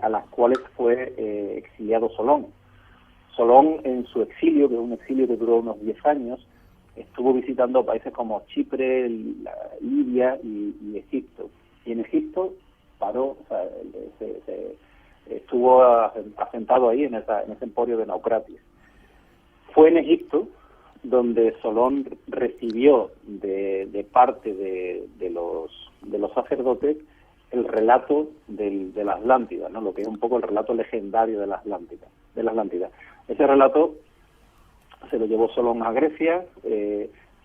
a las cuales fue exiliado Solón. Solón, en su exilio, que es un exilio que duró unos 10 años, estuvo visitando países como Chipre, Libia y Egipto. Y en Egipto paró, o sea, estuvo asentado ahí en ese emporio de Náucratis. Fue en Egipto donde Solón recibió de parte de los sacerdotes el relato de la Atlántida, ¿no? Lo que es un poco el relato legendario de la Atlántida. Ese relato se lo llevó Solón a Grecia,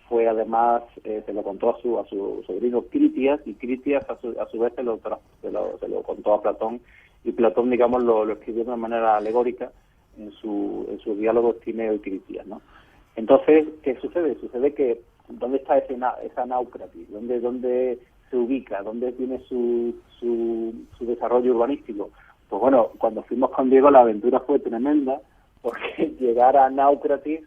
fue además, se lo contó a su sobrino Critias, y Critias a su vez se lo contó a Platón, y Platón, digamos, lo escribió de una manera alegórica en sus diálogos Timeo y Critias, ¿no? Entonces, ¿qué sucede? Sucede que, ¿dónde está esa Náucratis? ¿Dónde se ubica? ¿Dónde tiene su desarrollo urbanístico? Pues bueno, cuando fuimos con Diego la aventura fue tremenda, porque llegar a Náucratis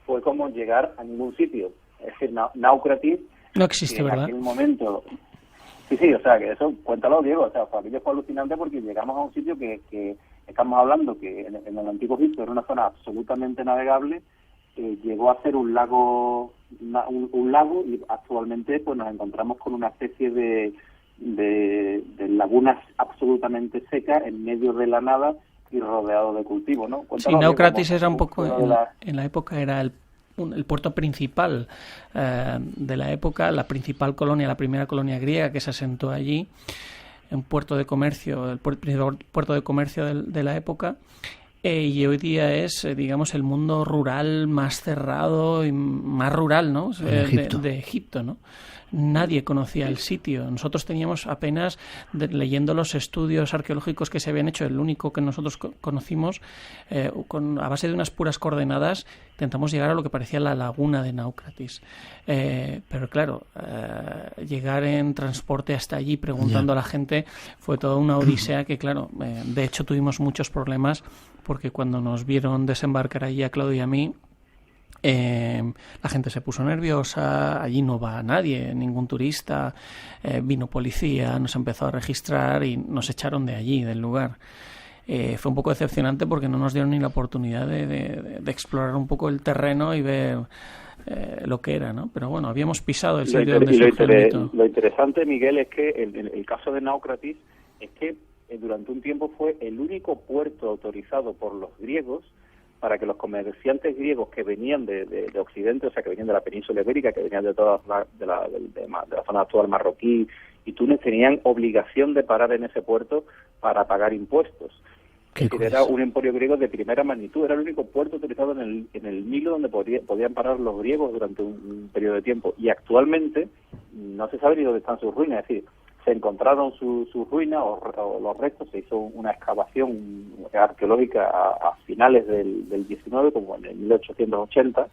fue como llegar a ningún sitio. Es decir, Náucratis no existe, ¿verdad? En aquel momento... Sí, o sea, que eso, cuéntalo, Diego, o sea, para mí fue alucinante porque llegamos a un sitio que estamos hablando que en el antiguo Egipto era una zona absolutamente navegable, llegó a ser un lago y actualmente pues nos encontramos con una especie de lagunas absolutamente secas en medio de la nada y rodeado de cultivo, ¿no? Cuéntanos, sí, Náucratis Diego, era un poco, en la época era el puerto principal de la época, la principal colonia, la primera colonia griega que se asentó allí, un puerto de comercio, el principal puerto de comercio de la época, y hoy día es, digamos, el mundo rural más cerrado y más rural, ¿no? De Egipto, ¿no? Nadie conocía el sitio. Nosotros teníamos apenas, leyendo los estudios arqueológicos que se habían hecho, el único que nosotros conocimos, a base de unas puras coordenadas, intentamos llegar a lo que parecía la laguna de Náucratis. Pero claro, llegar en transporte hasta allí preguntando a la gente fue toda una odisea que, claro, de hecho tuvimos muchos problemas porque cuando nos vieron desembarcar allí a Claudio y a mí, la gente se puso nerviosa, allí no va nadie, ningún turista, vino policía, nos empezó a registrar y nos echaron de allí, del lugar. Fue un poco decepcionante porque no nos dieron ni la oportunidad de explorar un poco el terreno y ver lo que era, ¿no? Pero bueno, habíamos pisado el sitio donde surgió el mito. Lo interesante, Miguel, es que el caso de Náucratis es que durante un tiempo fue el único puerto autorizado por los griegos para que los comerciantes griegos que venían de Occidente, o sea, que venían de la península ibérica, que venían de toda la zona actual marroquí y Túnez, tenían obligación de parar en ese puerto para pagar impuestos. Qué era un emporio griego de primera magnitud, era el único puerto utilizado en el Nilo donde podían parar los griegos durante un periodo de tiempo. Y actualmente no se sabe ni dónde están sus ruinas, es decir, se encontraron sus ruinas o los restos, se hizo una excavación arqueológica a finales del 19, como en el 1880,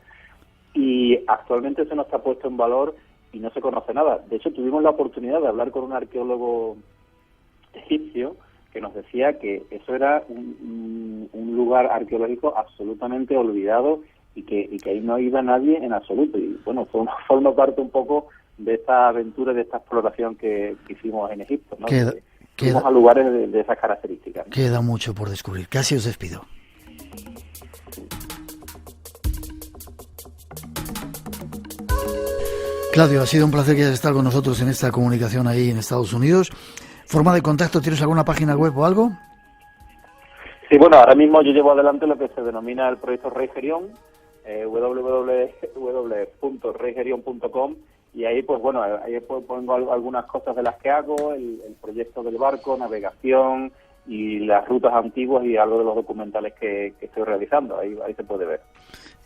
y actualmente eso no está puesto en valor y no se conoce nada. De hecho, tuvimos la oportunidad de hablar con un arqueólogo egipcio que nos decía que eso era un lugar arqueológico absolutamente olvidado y que ahí no iba nadie en absoluto. Y bueno, forma parte un poco de esta aventura, de esta exploración que hicimos en Egipto, ¿no? Fuimos a lugares de esas características, ¿no? Queda mucho por descubrir. Casi os despido. Claudio, ha sido un placer que hayas estado con nosotros en esta comunicación ahí en Estados Unidos. ¿Forma de contacto? ¿Tienes alguna página web o algo? Sí, bueno, ahora mismo yo llevo adelante lo que se denomina el proyecto Rey Gerión, www.reygerion.com, y ahí pues bueno, ahí pongo algunas cosas de las que hago, el proyecto del barco, navegación y las rutas antiguas y algo de los documentales que estoy realizando, ahí se puede ver.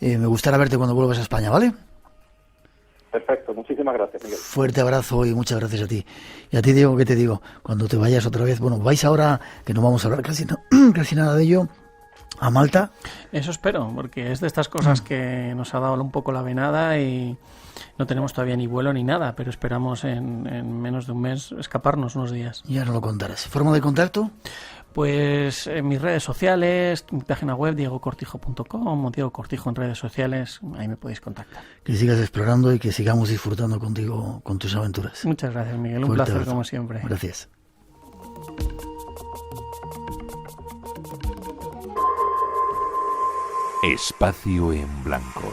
Me gustaría verte cuando vuelvas a España, ¿vale? Perfecto, muchísimas gracias, Miguel. Fuerte abrazo y muchas gracias a ti. Y a ti, Diego, ¿qué te digo? Cuando te vayas otra vez, bueno, vais ahora, que no vamos a hablar casi nada de ello, a Malta. Eso espero, porque es de estas cosas que nos ha dado un poco la venada y no tenemos todavía ni vuelo ni nada, pero esperamos en menos de un mes escaparnos unos días. Ya nos lo contarás. ¿Forma de contacto? Pues en mis redes sociales, mi página web diegocortijo.com o Diego Cortijo en redes sociales, ahí me podéis contactar. Que sigas explorando y que sigamos disfrutando contigo con tus aventuras. Muchas gracias, Miguel, un Fuerte placer abrazo. como siempre. Gracias. Espacio en blanco.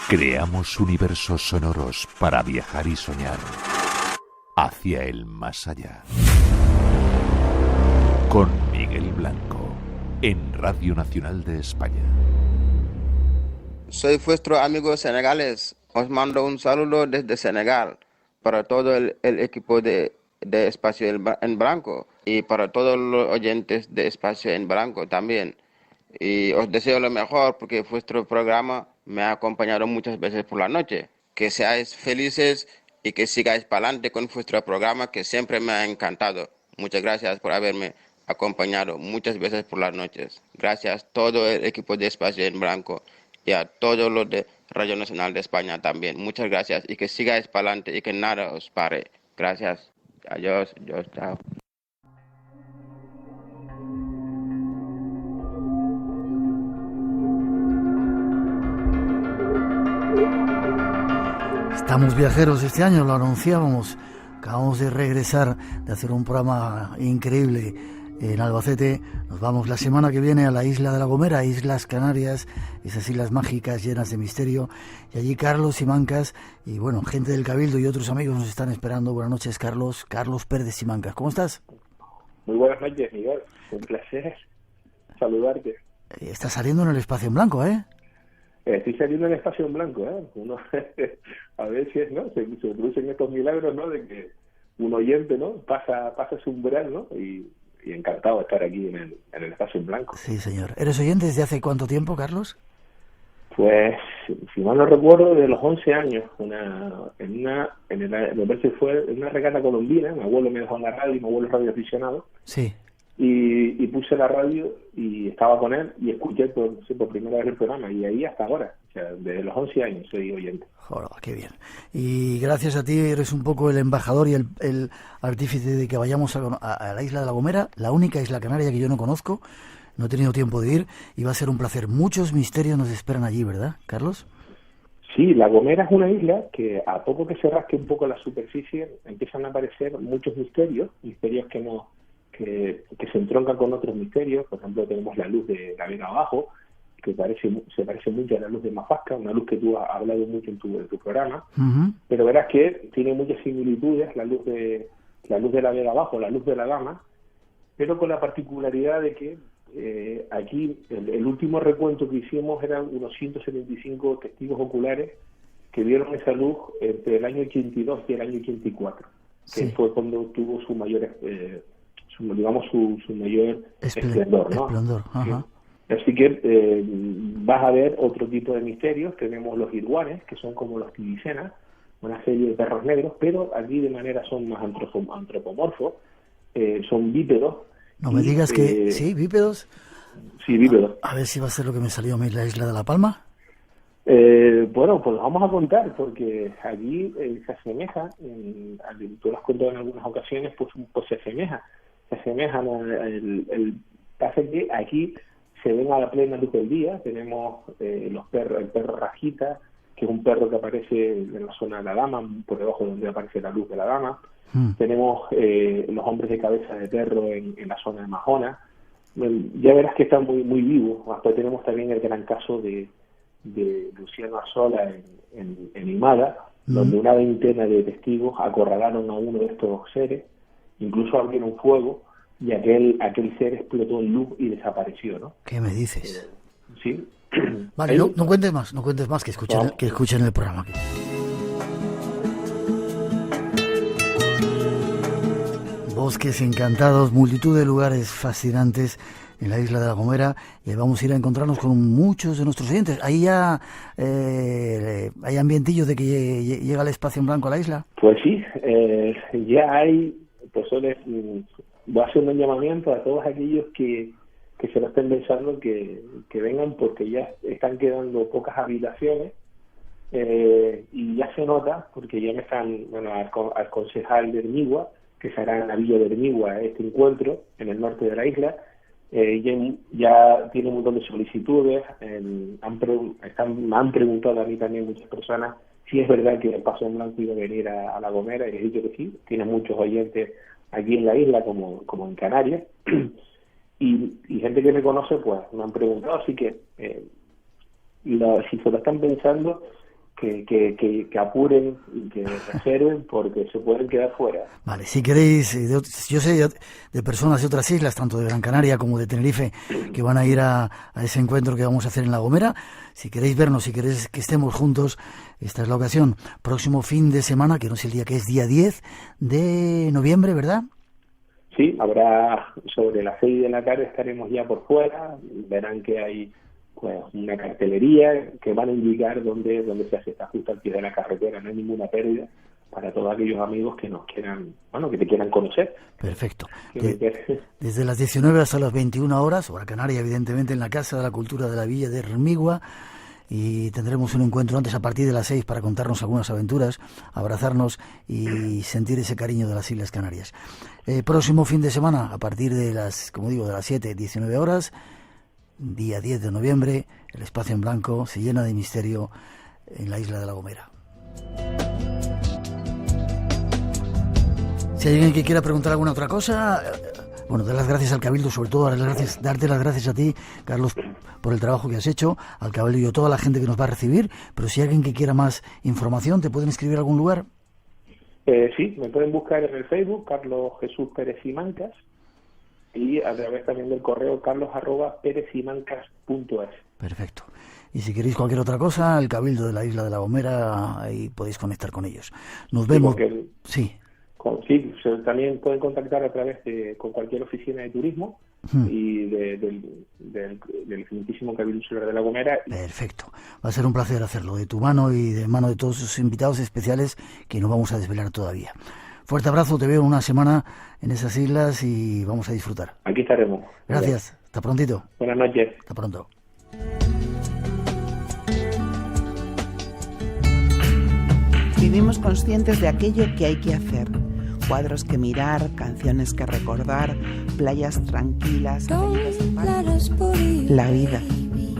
Creamos universos sonoros para viajar y soñar hacia el más allá. Con Miguel Blanco, en Radio Nacional de España. Soy vuestro amigo senegales. Os mando un saludo desde Senegal para todo el equipo de Espacio en Blanco y para todos los oyentes de Espacio en Blanco también. Y os deseo lo mejor porque vuestro programa me ha acompañado muchas veces por la noche. Que seáis felices y que sigáis para adelante con vuestro programa que siempre me ha encantado. Muchas gracias por haberme acompañado muchas veces por las noches. Gracias a todo el equipo de Espacio en Blanco y a todos los de Radio Nacional de España también. Muchas gracias y que sigáis para adelante y que nada os pare. Gracias. Adiós. Chao. Estamos viajeros este año, lo anunciábamos. Acabamos de regresar de hacer un programa increíble en Albacete. Nos vamos la semana que viene a la isla de La Gomera, Islas Canarias, esas islas mágicas llenas de misterio. Y allí Carlos Simancas y bueno, gente del Cabildo y otros amigos nos están esperando. Buenas noches, Carlos. Carlos Pérez Simancas, ¿cómo estás? Muy buenas noches, Miguel. Un placer saludarte. Estás saliendo en el Espacio en Blanco, ¿eh? Estoy saliendo en Espacio en Blanco, ¿eh? Uno, a veces, ¿no? Se producen estos milagros, ¿no? De que un oyente, ¿no? Pasa su umbral, ¿no? Y encantado de estar aquí en el Espacio en Blanco. Sí, señor. ¿Eres oyente desde hace cuánto tiempo, Carlos? Pues, si mal no recuerdo, de los 11 años. Me parece que fue en una regata colombina. Mi abuelo me dejó en la radio, mi abuelo es radioaficionado. Sí. Y puse la radio y estaba con él y escuché por primera vez el programa y ahí hasta ahora, o sea, desde los 11 años soy oyente. Joder, qué bien. Y gracias a ti eres un poco el embajador y el artífice de que vayamos a la isla de La Gomera, la única isla canaria que yo no conozco, no he tenido tiempo de ir y va a ser un placer. Muchos misterios nos esperan allí, ¿verdad, Carlos? Sí, La Gomera es una isla que a poco que se rasque un poco la superficie empiezan a aparecer muchos misterios que se entroncan con otros misterios. Por ejemplo, tenemos la luz de la Vega Abajo, que se parece mucho a la luz de Mafasca, una luz que tú has hablado mucho en tu programa. Uh-huh. Pero verás que tiene muchas similitudes la luz de la Vega Abajo, la luz de la Dama, pero con la particularidad de que aquí el último recuento que hicimos eran unos 175 testigos oculares que vieron esa luz entre el año 82 y el año 84, que sí, fue cuando tuvo su mayor digamos, su mayor esplendor, ¿no? Esplendor, ajá. Así que vas a ver otro tipo de misterios. Tenemos los irguanes, que son como los tilicenas, una serie de perros negros, pero aquí de manera son más antropomorfos, son bípedos. No me digas que... ¿Sí, bípedos? Sí, bípedos. A ver si va a ser lo que me salió a mí la isla de La Palma. Bueno, pues vamos a contar, porque aquí se asemeja, tú lo has contado en algunas ocasiones, pues se asemejan pasa que aquí se ven a la plena luz del día. Tenemos el perro rajita, que es un perro que aparece en la zona de la dama, por debajo donde aparece la luz de la dama. Tenemos los hombres de cabeza de perro en la zona de Majona. Ya verás que están muy vivos. Hasta tenemos también el gran caso de Luciano Arzola en Imada, donde una veintena de testigos acorralaron a uno de estos seres, incluso abrieron fuego, y aquel ser explotó en luz y desapareció, ¿no? ¿Qué me dices? Sí. Vale, no cuentes más, que escuchen el programa. Bosques encantados, multitud de lugares fascinantes en la isla de La Gomera, y vamos a ir a encontrarnos con muchos de nuestros oyentes. Ahí ya hay ambientillo de que llega el espacio en blanco a la isla. Pues sí, ya hay, pues voy a hacer un llamamiento a todos aquellos que se lo estén pensando que vengan, porque ya están quedando pocas habitaciones, y ya se nota, porque ya me están, al concejal de Hermigua, que se hará en la villa de Hermigua este encuentro, en el norte de la isla, ya tiene un montón de solicitudes. Me han preguntado a mí también muchas personas si es verdad que el Paso en Blanco iba a venir a La Gomera, y les he dicho que sí. Tiene muchos oyentes aquí en la isla como en Canarias, y gente que me conoce pues me han preguntado, así que si se lo están pensando, que apuren y que reserven, porque se pueden quedar fuera. Vale, si queréis, yo sé de personas de otras islas, tanto de Gran Canaria como de Tenerife, que van a ir a ese encuentro que vamos a hacer en La Gomera. Si queréis vernos, si queréis que estemos juntos, esta es la ocasión. Próximo fin de semana, que no sé el día, que es día 10 de noviembre, ¿verdad? Sí, habrá sobre las 6 de la tarde, estaremos ya por fuera. Verán que hay pues una cartelería que van a indicar dónde se hace. Está justo al pie de la carretera, no hay ninguna pérdida, para todos aquellos amigos que nos quieran, que te quieran conocer. Perfecto. Desde las 19 hasta las 21 horas, hora canaria, evidentemente, en la Casa de la Cultura de la Villa de Hermigua, y tendremos un encuentro antes a partir de las 6 para contarnos algunas aventuras, abrazarnos y sentir ese cariño de las Islas Canarias. Próximo fin de semana, a partir de las, como digo, de las 7, 19 horas, día 10 de noviembre, el espacio en blanco se llena de misterio en la isla de La Gomera. Si hay alguien que quiera preguntar alguna otra cosa, dar las gracias al Cabildo, sobre todo darte las gracias a ti, Carlos, por el trabajo que has hecho, al Cabildo y a toda la gente que nos va a recibir. Pero si hay alguien que quiera más información, ¿te pueden escribir a algún lugar? Sí, me pueden buscar en el Facebook, Carlos Jesús Pérez Simancas, y a través también del correo carlos@perecimancas.es. Perfecto. Y si queréis cualquier otra cosa, el Cabildo de la isla de La Gomera, ahí podéis conectar con ellos. Nos vemos. Sí. Sí, también pueden contactar a través con cualquier oficina de turismo y del dignitísimo Cabildo Insular de La Gomera. Perfecto. Va a ser un placer hacerlo, de tu mano y de mano de todos sus invitados especiales que no vamos a desvelar todavía. Fuerte abrazo, te veo en una semana en esas islas y vamos a disfrutar. Aquí estaremos. Gracias, hasta prontito. Buenas noches. Hasta pronto. Vivimos conscientes de aquello que hay que hacer. Cuadros que mirar, canciones que recordar, playas tranquilas, la vida.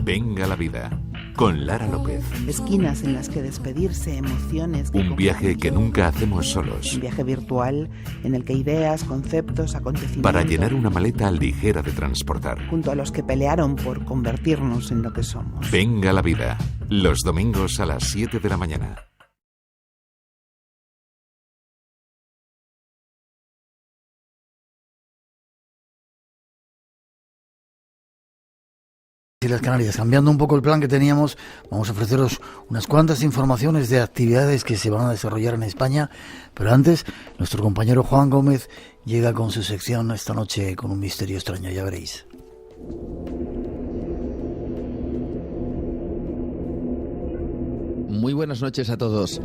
Venga la vida, con Lara López. Esquinas en las que despedirse, emociones. Un viaje que nunca hacemos solos. Un viaje virtual en el que ideas, conceptos, acontecimientos. Para llenar una maleta ligera de transportar. Junto a los que pelearon por convertirnos en lo que somos. Venga la vida, los domingos a las 7 de la mañana. Y las Canarias. Cambiando un poco el plan que teníamos, vamos a ofreceros unas cuantas informaciones de actividades que se van a desarrollar en España, pero antes, nuestro compañero Juan Gómez llega con su sección esta noche con un misterio extraño, ya veréis. Muy buenas noches a todos.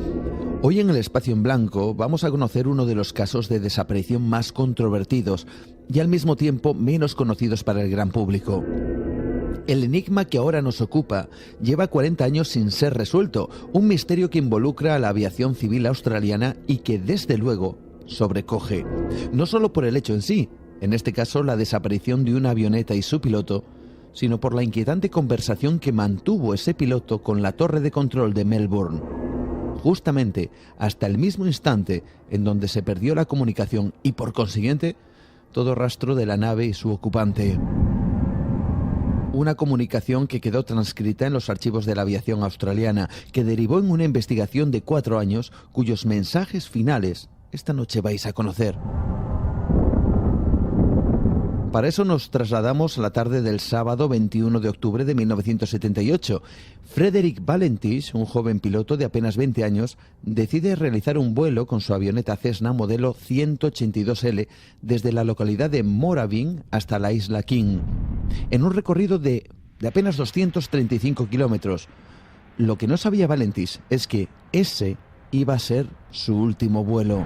Hoy en el Espacio en Blanco vamos a conocer uno de los casos de desaparición más controvertidos y al mismo tiempo menos conocidos para el gran público. El enigma que ahora nos ocupa lleva 40 años sin ser resuelto, un misterio que involucra a la aviación civil australiana y que desde luego sobrecoge, no solo por el hecho en sí, en este caso la desaparición de una avioneta y su piloto, sino por la inquietante conversación que mantuvo ese piloto con la torre de control de Melbourne, justamente hasta el mismo instante en donde se perdió la comunicación y por consiguiente todo rastro de la nave y su ocupante. Una comunicación que quedó transcrita en los archivos de la aviación australiana, que derivó en una investigación de 4 años, cuyos mensajes finales esta noche vais a conocer. Para eso nos trasladamos a la tarde del sábado 21 de octubre de 1978. Frederick Valentich, un joven piloto de apenas 20 años, decide realizar un vuelo con su avioneta Cessna modelo 182L desde la localidad de Moorabbin hasta la isla King, en un recorrido de apenas 235 kilómetros. Lo que no sabía Valentich es que ese iba a ser su último vuelo.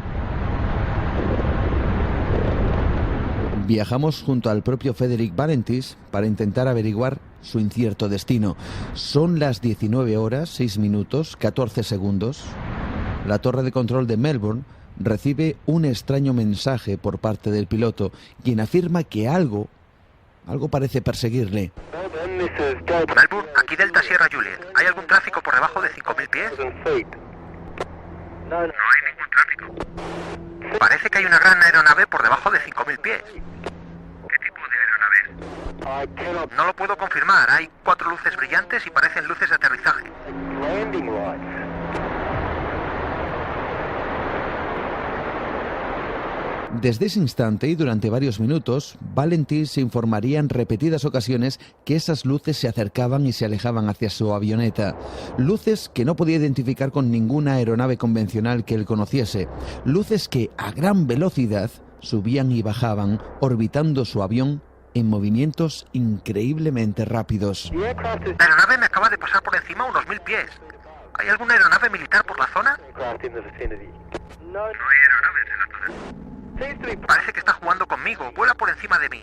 Viajamos junto al propio Frederick Valentich para intentar averiguar su incierto destino. Son las 19 horas, 6 minutos, 14 segundos. La torre de control de Melbourne recibe un extraño mensaje por parte del piloto, quien afirma que algo parece perseguirle. Melbourne, aquí Delta Sierra Juliet. ¿Hay algún tráfico por debajo de 5.000 pies? No hay ningún tráfico. Parece que hay una gran aeronave por debajo de 5.000 pies. ¿Qué tipo de aeronave? No lo puedo confirmar. Hay 4 luces brillantes y parecen luces de aterrizaje. Desde ese instante y durante varios minutos, Valentich se informaría en repetidas ocasiones que esas luces se acercaban y se alejaban hacia su avioneta. Luces que no podía identificar con ninguna aeronave convencional que él conociese. Luces que a gran velocidad subían y bajaban, orbitando su avión en movimientos increíblemente rápidos. La aeronave me acaba de pasar por encima a unos 1.000 pies. ¿Hay alguna aeronave militar por la zona? No hay aeronaves en la zona. Parece que está jugando conmigo. Vuela por encima de mí.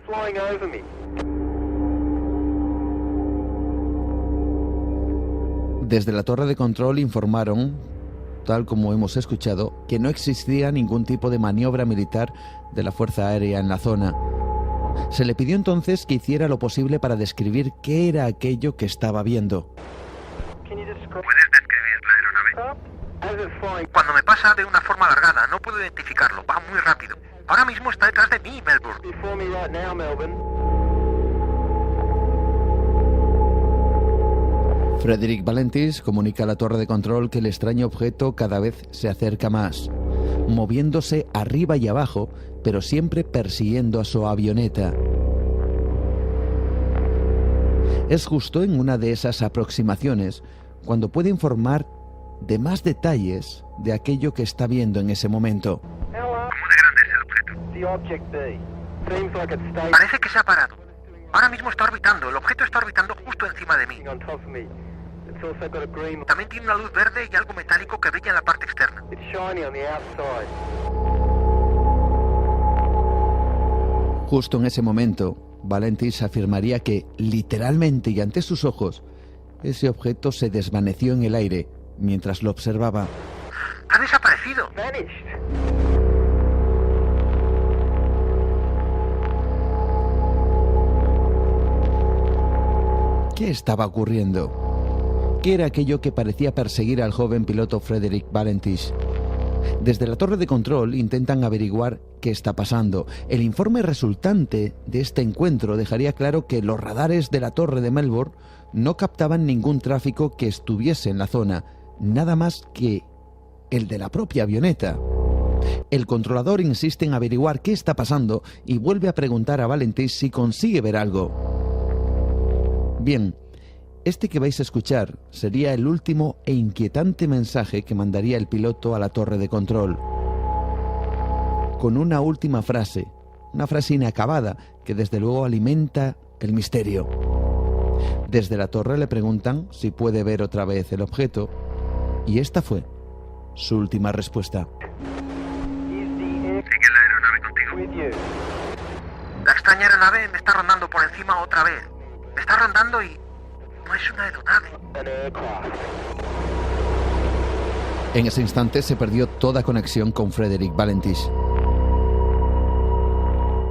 Desde la torre de control informaron, tal como hemos escuchado, que no existía ningún tipo de maniobra militar de la Fuerza Aérea en la zona. Se le pidió entonces que hiciera lo posible para describir qué era aquello que estaba viendo. ¿Puedes describir la aeronave? Cuando me pasa de una forma alargada, no puedo identificarlo. Va muy rápido. Ahora mismo está detrás de mí, Melbourne. Frederick Valentich comunica a la torre de control que el extraño objeto cada vez se acerca más, moviéndose arriba y abajo, pero siempre persiguiendo a su avioneta. Es justo en una de esas aproximaciones cuando puede informar de más detalles de aquello que está viendo en ese momento. ¿Cómo de grande es el objeto? Parece que se ha parado. Ahora mismo está orbitando. El objeto está orbitando justo encima de mí. También tiene una luz verde y algo metálico que brilla en la parte externa. Justo en ese momento, Valentich afirmaría que, literalmente y ante sus ojos, ese objeto se desvaneció en el aire mientras lo observaba. ¡Ha desaparecido! ¿Qué estaba ocurriendo? ¿Qué era aquello que parecía perseguir al joven piloto Frederick Valentich? Desde la torre de control intentan averiguar qué está pasando. El informe resultante de este encuentro dejaría claro que los radares de la torre de Melbourne no captaban ningún tráfico que estuviese en la zona, nada más que el de la propia avioneta. El controlador insiste en averiguar qué está pasando y vuelve a preguntar a Valentich si consigue ver algo. Bien, este que vais a escuchar sería el último e inquietante mensaje que mandaría el piloto a la torre de control. Con una última frase, una frase inacabada que desde luego alimenta el misterio. Desde la torre le preguntan si puede ver otra vez el objeto y esta fue su última respuesta. ¿Sigue la aeronave contigo? La extraña aeronave me está rondando por encima otra vez. Me está rondando y no es una aeronave. En ese instante se perdió toda conexión con Frédéric Valentish.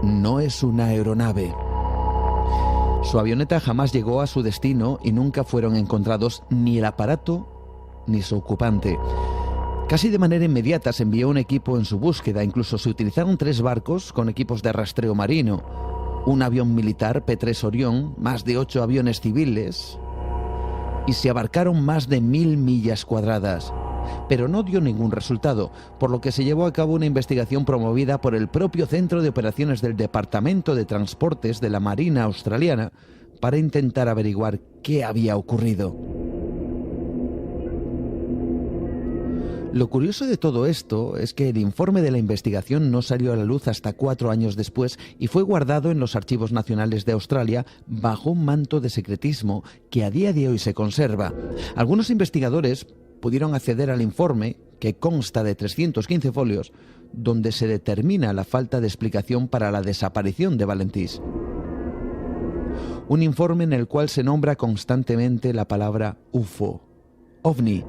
No es una aeronave. Su avioneta jamás llegó a su destino y nunca fueron encontrados ni el aparato ni su ocupante. Casi de manera inmediata se envió un equipo en su búsqueda. Incluso se utilizaron 3 barcos con equipos de rastreo marino, un avión militar P-3 Orión, más de 8 aviones civiles, y se abarcaron más de 1000 millas cuadradas. Pero no dio ningún resultado, por lo que se llevó a cabo una investigación promovida por el propio Centro de Operaciones del Departamento de Transportes de la Marina Australiana para intentar averiguar qué había ocurrido. Lo curioso de todo esto es que el informe de la investigación no salió a la luz hasta 4 años después y fue guardado en los Archivos Nacionales de Australia bajo un manto de secretismo que a día de hoy se conserva. Algunos investigadores pudieron acceder al informe, que consta de 315 folios, donde se determina la falta de explicación para la desaparición de Valentish. Un informe en el cual se nombra constantemente la palabra UFO, OVNI.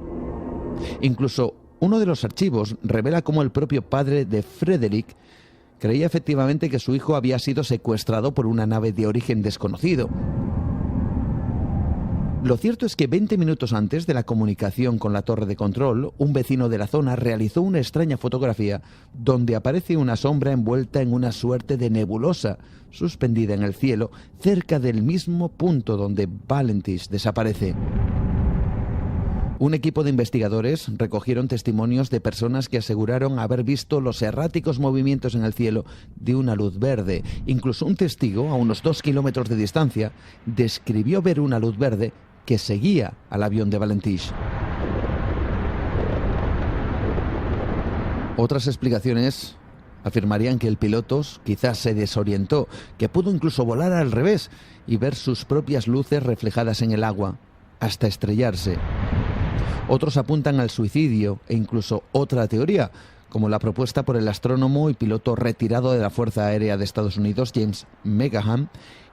Incluso uno de los archivos revela cómo el propio padre de Frédéric creía efectivamente que su hijo había sido secuestrado por una nave de origen desconocido. Lo cierto es que 20 minutos antes de la comunicación con la torre de control, un vecino de la zona realizó una extraña fotografía donde aparece una sombra envuelta en una suerte de nebulosa, suspendida en el cielo, cerca del mismo punto donde Valentish desaparece. Un equipo de investigadores recogieron testimonios de personas que aseguraron haber visto los erráticos movimientos en el cielo de una luz verde. Incluso un testigo, a unos 2 kilómetros de distancia, describió ver una luz verde que seguía al avión de Valentish. Otras explicaciones afirmarían que el piloto quizás se desorientó, que pudo incluso volar al revés y ver sus propias luces reflejadas en el agua, hasta estrellarse. Otros apuntan al suicidio e incluso otra teoría, como la propuesta por el astrónomo y piloto retirado de la Fuerza Aérea de Estados Unidos, James Megaham,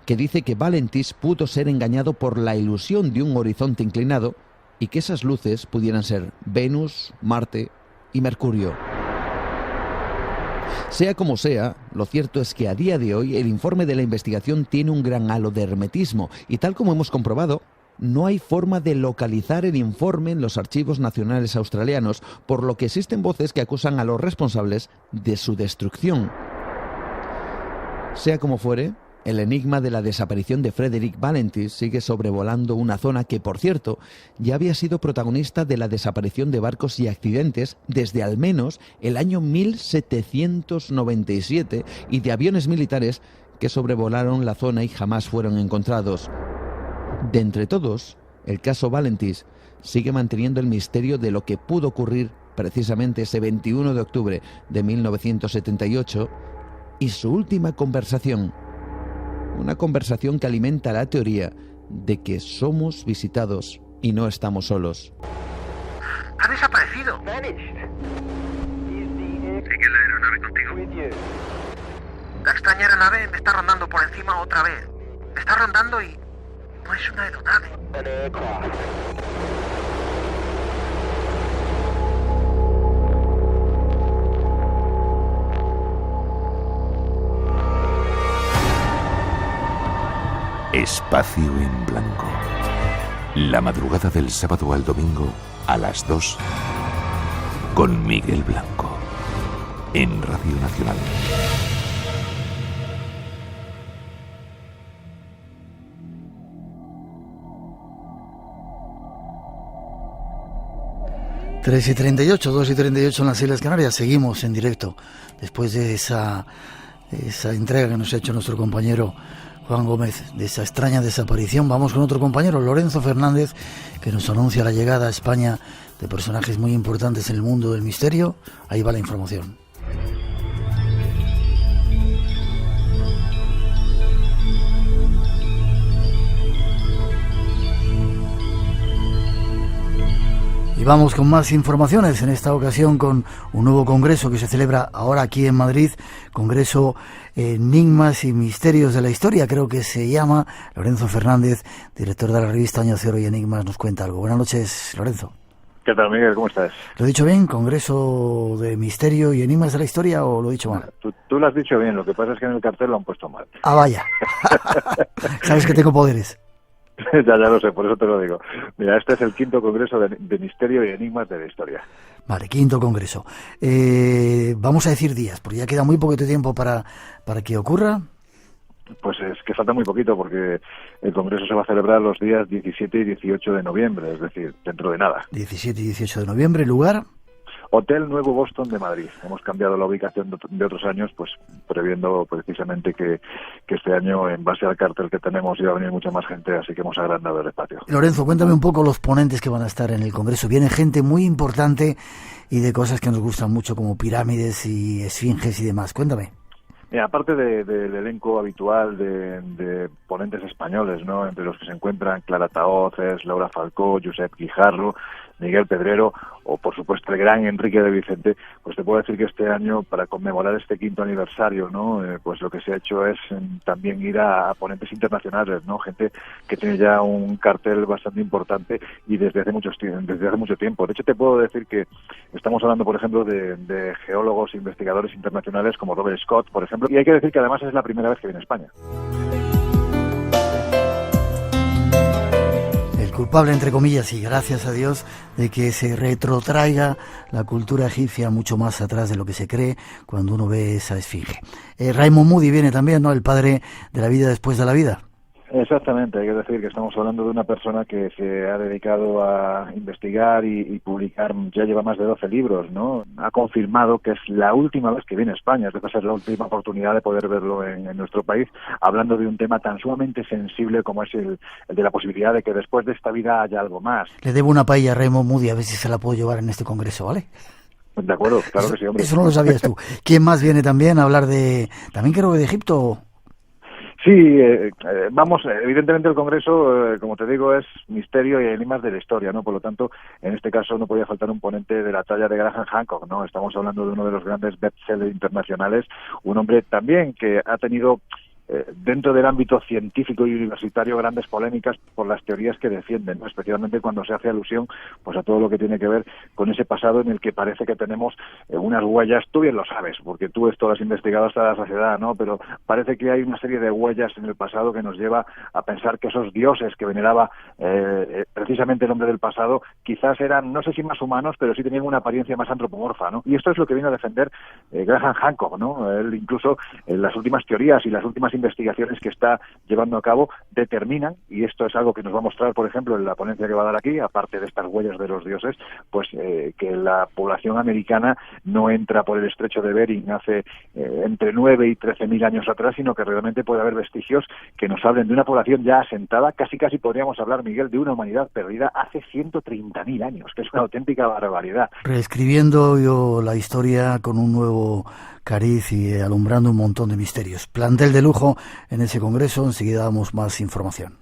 que dice que Valentish pudo ser engañado por la ilusión de un horizonte inclinado y que esas luces pudieran ser Venus, Marte y Mercurio. Sea como sea, lo cierto es que a día de hoy el informe de la investigación tiene un gran halo de hermetismo y, tal como hemos comprobado, no hay forma de localizar el informe en los archivos nacionales australianos, por lo que existen voces que acusan a los responsables de su destrucción. Sea como fuere, el enigma de la desaparición de Frédéric Valentish sigue sobrevolando una zona que, por cierto, ya había sido protagonista de la desaparición de barcos y accidentes desde al menos el año 1797 y de aviones militares que sobrevolaron la zona y jamás fueron encontrados. De entre todos, el caso Valentish sigue manteniendo el misterio de lo que pudo ocurrir precisamente ese 21 de octubre de 1978 y su última conversación. Una conversación que alimenta la teoría de que somos visitados y no estamos solos. ¡Ha desaparecido! ¿Sigue la aeronave contigo? La extraña aeronave me está rondando por encima otra vez. Me está rondando y no es una aeronave. Espacio en Blanco. La madrugada del sábado al domingo a las 2 con Miguel Blanco en Radio Nacional. Tres y 38, 2 y 38 en las Islas Canarias. Seguimos en directo después de esa entrega que nos ha hecho nuestro compañero Juan Gómez, de esa extraña desaparición. Vamos con otro compañero, Lorenzo Fernández, que nos anuncia la llegada a España de personajes muy importantes en el mundo del misterio. Ahí va la información. Y vamos con más informaciones, en esta ocasión con un nuevo congreso que se celebra ahora aquí en Madrid, Congreso Enigmas y Misterios de la Historia, creo que se llama. Lorenzo Fernández, director de la revista Año Cero y Enigmas, nos cuenta algo. Buenas noches, Lorenzo. ¿Qué tal, Miguel? ¿Cómo estás? ¿Lo he dicho bien? ¿Congreso de Misterio y Enigmas de la Historia o lo he dicho mal? Tú lo has dicho bien, lo que pasa es que en el cartel lo han puesto mal. Ah, vaya. Sabes que tengo poderes. Ya lo sé, por eso te lo digo. Mira, este es el 5º Congreso de Misterio y Enigmas de la Historia. Vale, 5º Congreso. Vamos a decir días, porque ya queda muy poquito tiempo para que ocurra. Pues es que falta muy poquito, porque el Congreso se va a celebrar los días 17 y 18 de noviembre, es decir, dentro de nada. 17 y 18 de noviembre, ¿lugar? Hotel Nuevo Boston de Madrid. Hemos cambiado la ubicación de otros años, pues previendo precisamente que este año, en base al cartel que tenemos, iba a venir mucha más gente, así que hemos agrandado el espacio. Lorenzo, cuéntame un poco los ponentes que van a estar en el Congreso. Viene gente muy importante y de cosas que nos gustan mucho, como pirámides y esfinges y demás. Cuéntame. Mira, aparte del elenco habitual de ponentes españoles, ¿no?, entre los que se encuentran Clara Tahoces, Laura Falcó, Josep Guijarro, Miguel Pedrero o, por supuesto, el gran Enrique de Vicente, pues te puedo decir que este año, para conmemorar este 5º aniversario, ¿no?, pues lo que se ha hecho es también ir a ponentes internacionales, ¿no?, gente que tiene ya un cartel bastante importante y desde hace mucho tiempo. De hecho, te puedo decir que estamos hablando, por ejemplo, de geólogos e investigadores internacionales como Robert Scott, por ejemplo, y hay que decir que además es la primera vez que viene a España. Culpable, entre comillas, y gracias a Dios, de que se retrotraiga la cultura egipcia mucho más atrás de lo que se cree cuando uno ve esa esfinge. Raymond Moody viene también, ¿no?, el padre de la vida después de la vida. Exactamente, hay que decir que estamos hablando de una persona que se ha dedicado a investigar y publicar, ya lleva más de 12 libros, ¿no? Ha confirmado que es la última vez que viene a España, es decir, es la última oportunidad de poder verlo en nuestro país, hablando de un tema tan sumamente sensible como es el de la posibilidad de que después de esta vida haya algo más. Le debo una paella a Raymond Moody, a ver si se la puedo llevar en este congreso, ¿vale? De acuerdo, claro que sí, hombre. Eso no lo sabías tú. ¿Quién más viene también a hablar también creo que de Egipto? Sí, vamos, evidentemente el Congreso, como te digo, es misterio y enigmas de la historia, ¿no? Por lo tanto, en este caso no podía faltar un ponente de la talla de Graham Hancock, ¿no? Estamos hablando de uno de los grandes bestsellers internacionales, un hombre también que ha tenido dentro del ámbito científico y universitario grandes polémicas por las teorías que defienden, ¿no?, especialmente cuando se hace alusión pues a todo lo que tiene que ver con ese pasado en el que parece que tenemos unas huellas. Tú bien lo sabes, porque tú esto lo has investigado hasta la saciedad, ¿no?, pero parece que hay una serie de huellas en el pasado que nos lleva a pensar que esos dioses que veneraba precisamente el hombre del pasado quizás eran, no sé si más humanos, pero sí tenían una apariencia más antropomorfa, ¿no? Y esto es lo que viene a defender Graham Hancock, ¿no? Él incluso en las últimas teorías y las últimas investigaciones que está llevando a cabo determinan, y esto es algo que nos va a mostrar, por ejemplo, en la ponencia que va a dar aquí, aparte de estas huellas de los dioses, pues que la población americana no entra por el estrecho de Bering hace entre 9 y 13.000 años atrás, sino que realmente puede haber vestigios que nos hablen de una población ya asentada, casi podríamos hablar, Miguel, de una humanidad perdida hace 130.000 años, que es una auténtica barbaridad. Reescribiendo yo la historia con un nuevo cariz y alumbrando un montón de misterios. Plantel de lujo en ese congreso, enseguida damos más información.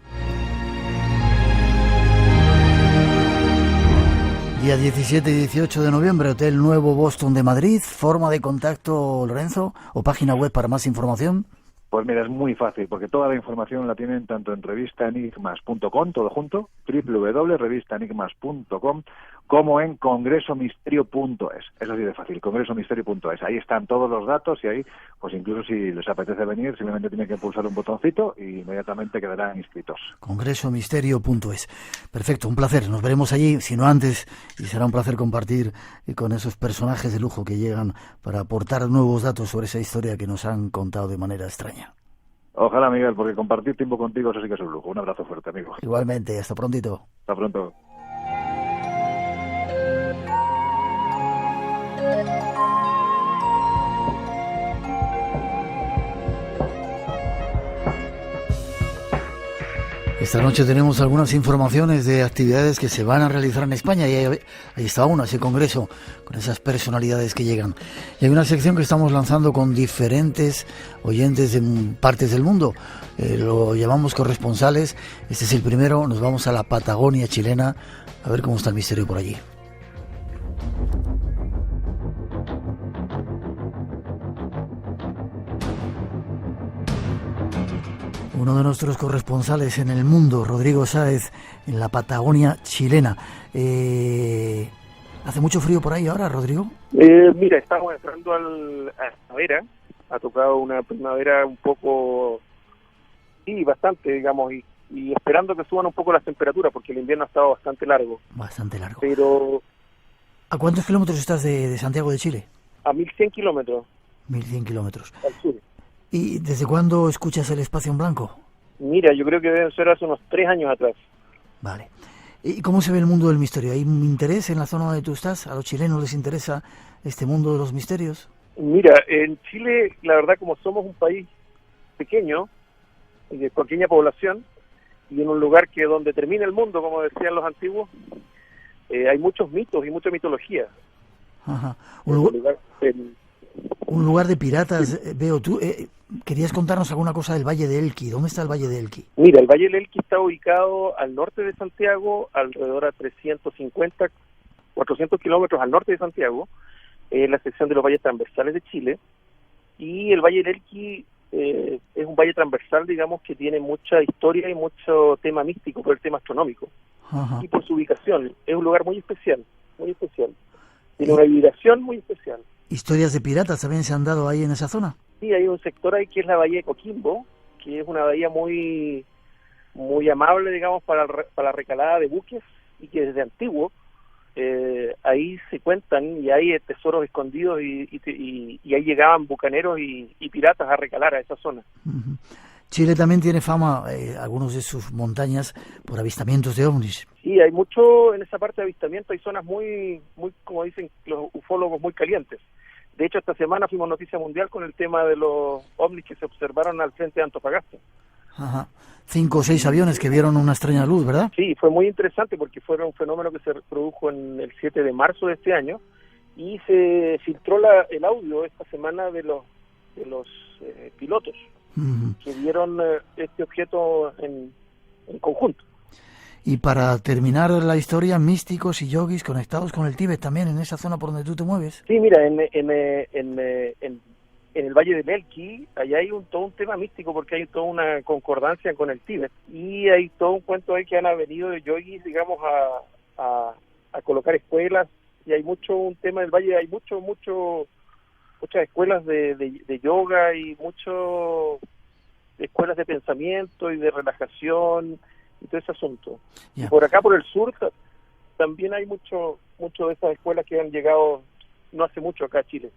Día 17 y 18 de noviembre, Hotel Nuevo Boston de Madrid. ¿Forma de contacto, Lorenzo, o página web para más información? Pues mira, es muy fácil, porque toda la información la tienen tanto en revistaenigmas.com, todo junto, www.revistaenigmas.com, como en congresomisterio.es. Es así de fácil, congresomisterio.es. Ahí están todos los datos y ahí, pues incluso si les apetece venir, simplemente tienen que pulsar un botoncito y inmediatamente quedarán inscritos. Congresomisterio.es. Perfecto, un placer. Nos veremos allí, si no antes, y será un placer compartir con esos personajes de lujo que llegan para aportar nuevos datos sobre esa historia que nos han contado de manera extraña. Ojalá, Miguel, porque compartir tiempo contigo eso sí que es un lujo. Un abrazo fuerte, amigo. Igualmente, hasta prontito. Hasta pronto. Esta noche tenemos algunas informaciones de actividades que se van a realizar en España y ahí está uno, ese congreso con esas personalidades que llegan. Y hay una sección que estamos lanzando con diferentes oyentes de partes del mundo. Lo llamamos corresponsales. Este es el primero. Nos vamos a la Patagonia chilena a ver cómo está el misterio por allí. Uno de nuestros corresponsales en el mundo, Rodrigo Sáez, en la Patagonia chilena. ¿Hace mucho frío por ahí ahora, Rodrigo? Mira, estamos entrando a la primavera. Ha tocado una primavera un poco, sí, bastante, digamos, y esperando que suban un poco las temperaturas, porque el invierno ha estado bastante largo. Bastante largo. Pero ¿a cuántos kilómetros estás de Santiago de Chile? A 1100 kilómetros. 1100 kilómetros. Al sur. ¿Y desde cuándo escuchas el Espacio en Blanco? Mira, yo creo que deben ser hace unos 3 años atrás. Vale. ¿Y cómo se ve el mundo del misterio? ¿Hay un interés en la zona donde tú estás? ¿A los chilenos les interesa este mundo de los misterios? Mira, en Chile, la verdad, como somos un país pequeño, de pequeña población, y en un lugar que donde termina el mundo, como decían los antiguos, hay muchos mitos y mucha mitología. Ajá. Un lugar de piratas, veo tú. ¿Querías contarnos alguna cosa del Valle de Elqui? ¿Dónde está el Valle de Elqui? Mira, el Valle del Elqui está ubicado al norte de Santiago, alrededor a 350, 400 kilómetros al norte de Santiago, en la sección de los valles transversales de Chile. Y el Valle del Elqui es un valle transversal, digamos, que tiene mucha historia y mucho tema místico por el tema astronómico. Ajá. Y por su ubicación. Es un lugar muy especial, muy especial. Tiene una vibración muy especial. ¿Historias de piratas también se han dado ahí en esa zona? Sí, hay un sector ahí que es la bahía de Coquimbo, que es una bahía muy amable, digamos, para la recalada de buques, y que desde antiguo ahí se cuentan y hay tesoros escondidos y ahí llegaban bucaneros y piratas a recalar a esa zona. Uh-huh. Chile también tiene fama, algunos de sus montañas, por avistamientos de ovnis. Sí, hay mucho en esa parte de avistamiento, hay zonas muy, como dicen los ufólogos, muy calientes. De hecho, esta semana fuimos noticia mundial con el tema de los ovnis que se observaron al frente de Antofagasta. Ajá. 5 o 6 aviones que vieron una extraña luz, ¿verdad? Sí, fue muy interesante porque fue un fenómeno que se produjo en el 7 de marzo de este año y se filtró el audio esta semana de los pilotos que vieron este objeto en conjunto. Y para terminar la historia, místicos y yogis conectados con el Tíbet también en esa zona por donde tú te mueves. Sí, mira, en el Valle del Elqui, allá hay todo un tema místico porque hay toda una concordancia con el Tíbet y hay todo un cuento ahí que han venido de yogis, digamos, a colocar escuelas, y hay un tema del Valle, hay muchas escuelas de yoga y escuelas de pensamiento y de relajación y todo ese asunto. Yeah. Y por acá, por el sur, también hay mucho de esas escuelas que han llegado no hace mucho acá a Chile.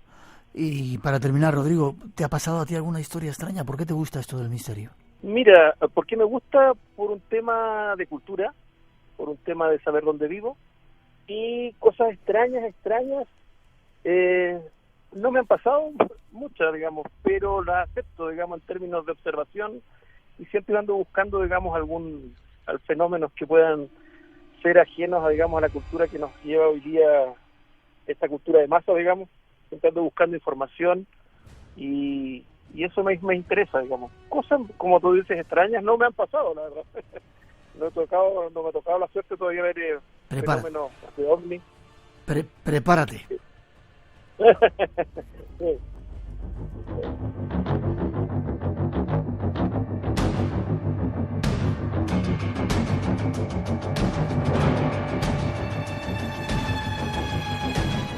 Y para terminar, Rodrigo, ¿te ha pasado a ti alguna historia extraña? ¿Por qué te gusta esto del misterio? Mira, porque me gusta por un tema de cultura, por un tema de saber dónde vivo, y cosas extrañas, no me han pasado muchas, digamos, pero las acepto, digamos, en términos de observación, y siempre ando buscando, digamos, fenómenos que puedan ser ajenos, digamos, a la cultura que nos lleva hoy día, esta cultura de masa, digamos, siempre ando buscando información, y eso me interesa, digamos. Cosas, como tú dices, extrañas no me han pasado, la verdad. No me ha tocado la suerte todavía de ver fenómenos de ovni. Prepárate. Sí.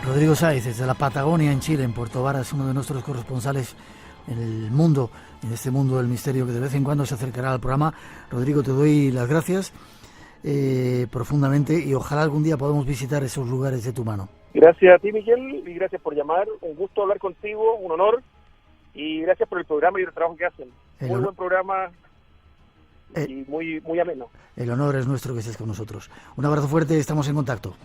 Rodrigo Sáez, desde la Patagonia en Chile, en Puerto Varas, uno de nuestros corresponsales en el mundo, en este mundo del misterio que de vez en cuando se acercará al programa. Rodrigo, te doy las gracias profundamente y ojalá algún día podamos visitar esos lugares de tu mano. Gracias a ti, Miguel, y gracias por llamar. Un gusto hablar contigo, un honor, y gracias por el programa y el trabajo que hacen. Muy buen programa y muy ameno. El honor es nuestro que estés con nosotros. Un abrazo fuerte, estamos en contacto.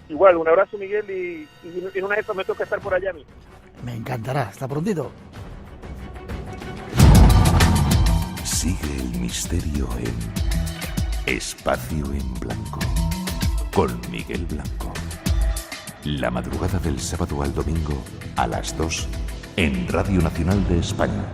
Igual, un abrazo, Miguel, y en una de esas me toca estar por allá a mí. Me encantará, hasta prontito. Sigue el misterio en Espacio en Blanco con Miguel Blanco. La madrugada del sábado al domingo a las 2 en Radio Nacional de España.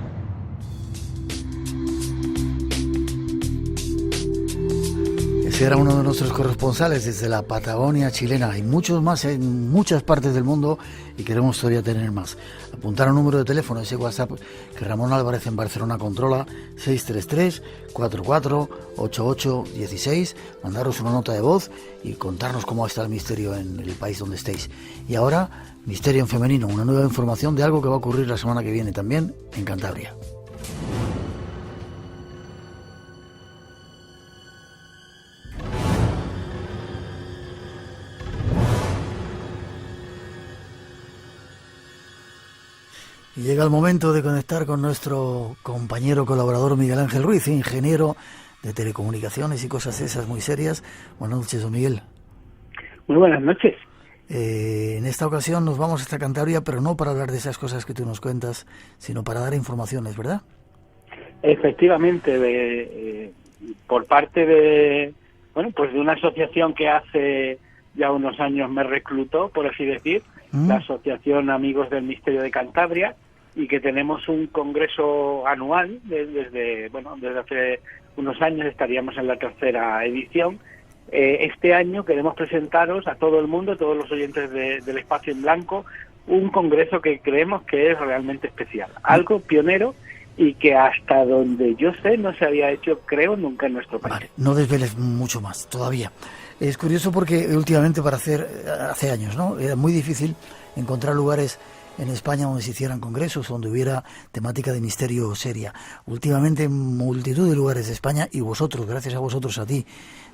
Ese era uno de nuestros corresponsales desde la Patagonia chilena. Hay muchos más en muchas partes del mundo y queremos todavía tener más. Apuntar un número de teléfono, ese WhatsApp que Ramón Álvarez en Barcelona controla, 633-44-88-16. Mandaros una nota de voz y contarnos cómo está el misterio en el país donde estéis. Y ahora, Misterio en Femenino, una nueva información de algo que va a ocurrir la semana que viene también en Cantabria. Y llega el momento de conectar con nuestro compañero colaborador Miguel Ángel Ruiz, ingeniero de telecomunicaciones y cosas esas muy serias. Buenas noches, don Miguel. Muy buenas noches. En esta ocasión nos vamos hasta Cantabria, pero no para hablar de esas cosas que tú nos cuentas, sino para dar informaciones, ¿verdad? Efectivamente, por parte de, de una asociación que hace ya unos años me reclutó, por así decir, la Asociación Amigos del Misterio de Cantabria, y que tenemos un congreso anual desde hace unos años, estaríamos en la 3ª edición. Este año queremos presentaros a todo el mundo, todos los oyentes del Espacio en Blanco, un congreso que creemos que es realmente especial, algo pionero y que hasta donde yo sé no se había hecho, creo, nunca en nuestro país. Vale, no desveles mucho más todavía. Es curioso porque últimamente hace años, ¿no? Era muy difícil encontrar lugares en España donde se hicieran congresos, donde hubiera temática de misterio seria. Últimamente en multitud de lugares de España, y vosotros, gracias a vosotros, a ti,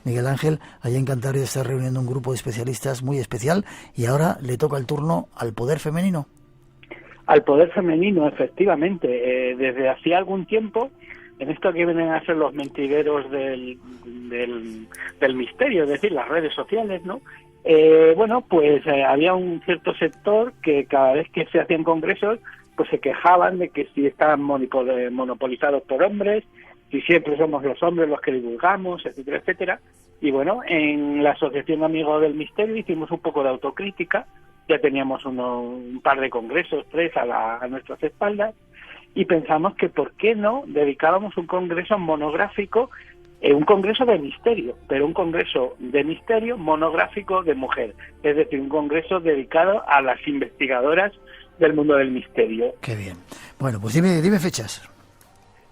Miguel Ángel, allá en Cantabria está reuniendo un grupo de especialistas muy especial, y ahora le toca el turno al poder femenino. Al poder femenino, efectivamente. Desde hacía algún tiempo, en esto que vienen a ser los mentideros del misterio, es decir, las redes sociales, ¿no? Había un cierto sector que cada vez que se hacían congresos, pues se quejaban de que si estaban monopolizados por hombres, si siempre somos los hombres los que divulgamos, etcétera, etcétera. Y bueno, en la Asociación Amigos del Misterio hicimos un poco de autocrítica, ya teníamos un par de congresos, 3 a nuestras espaldas, y pensamos que por qué no dedicábamos un congreso monográfico, un congreso de misterio, pero un congreso de misterio monográfico de mujer, es decir, un congreso dedicado a las investigadoras del mundo del misterio. Qué bien. Bueno, pues dime fechas.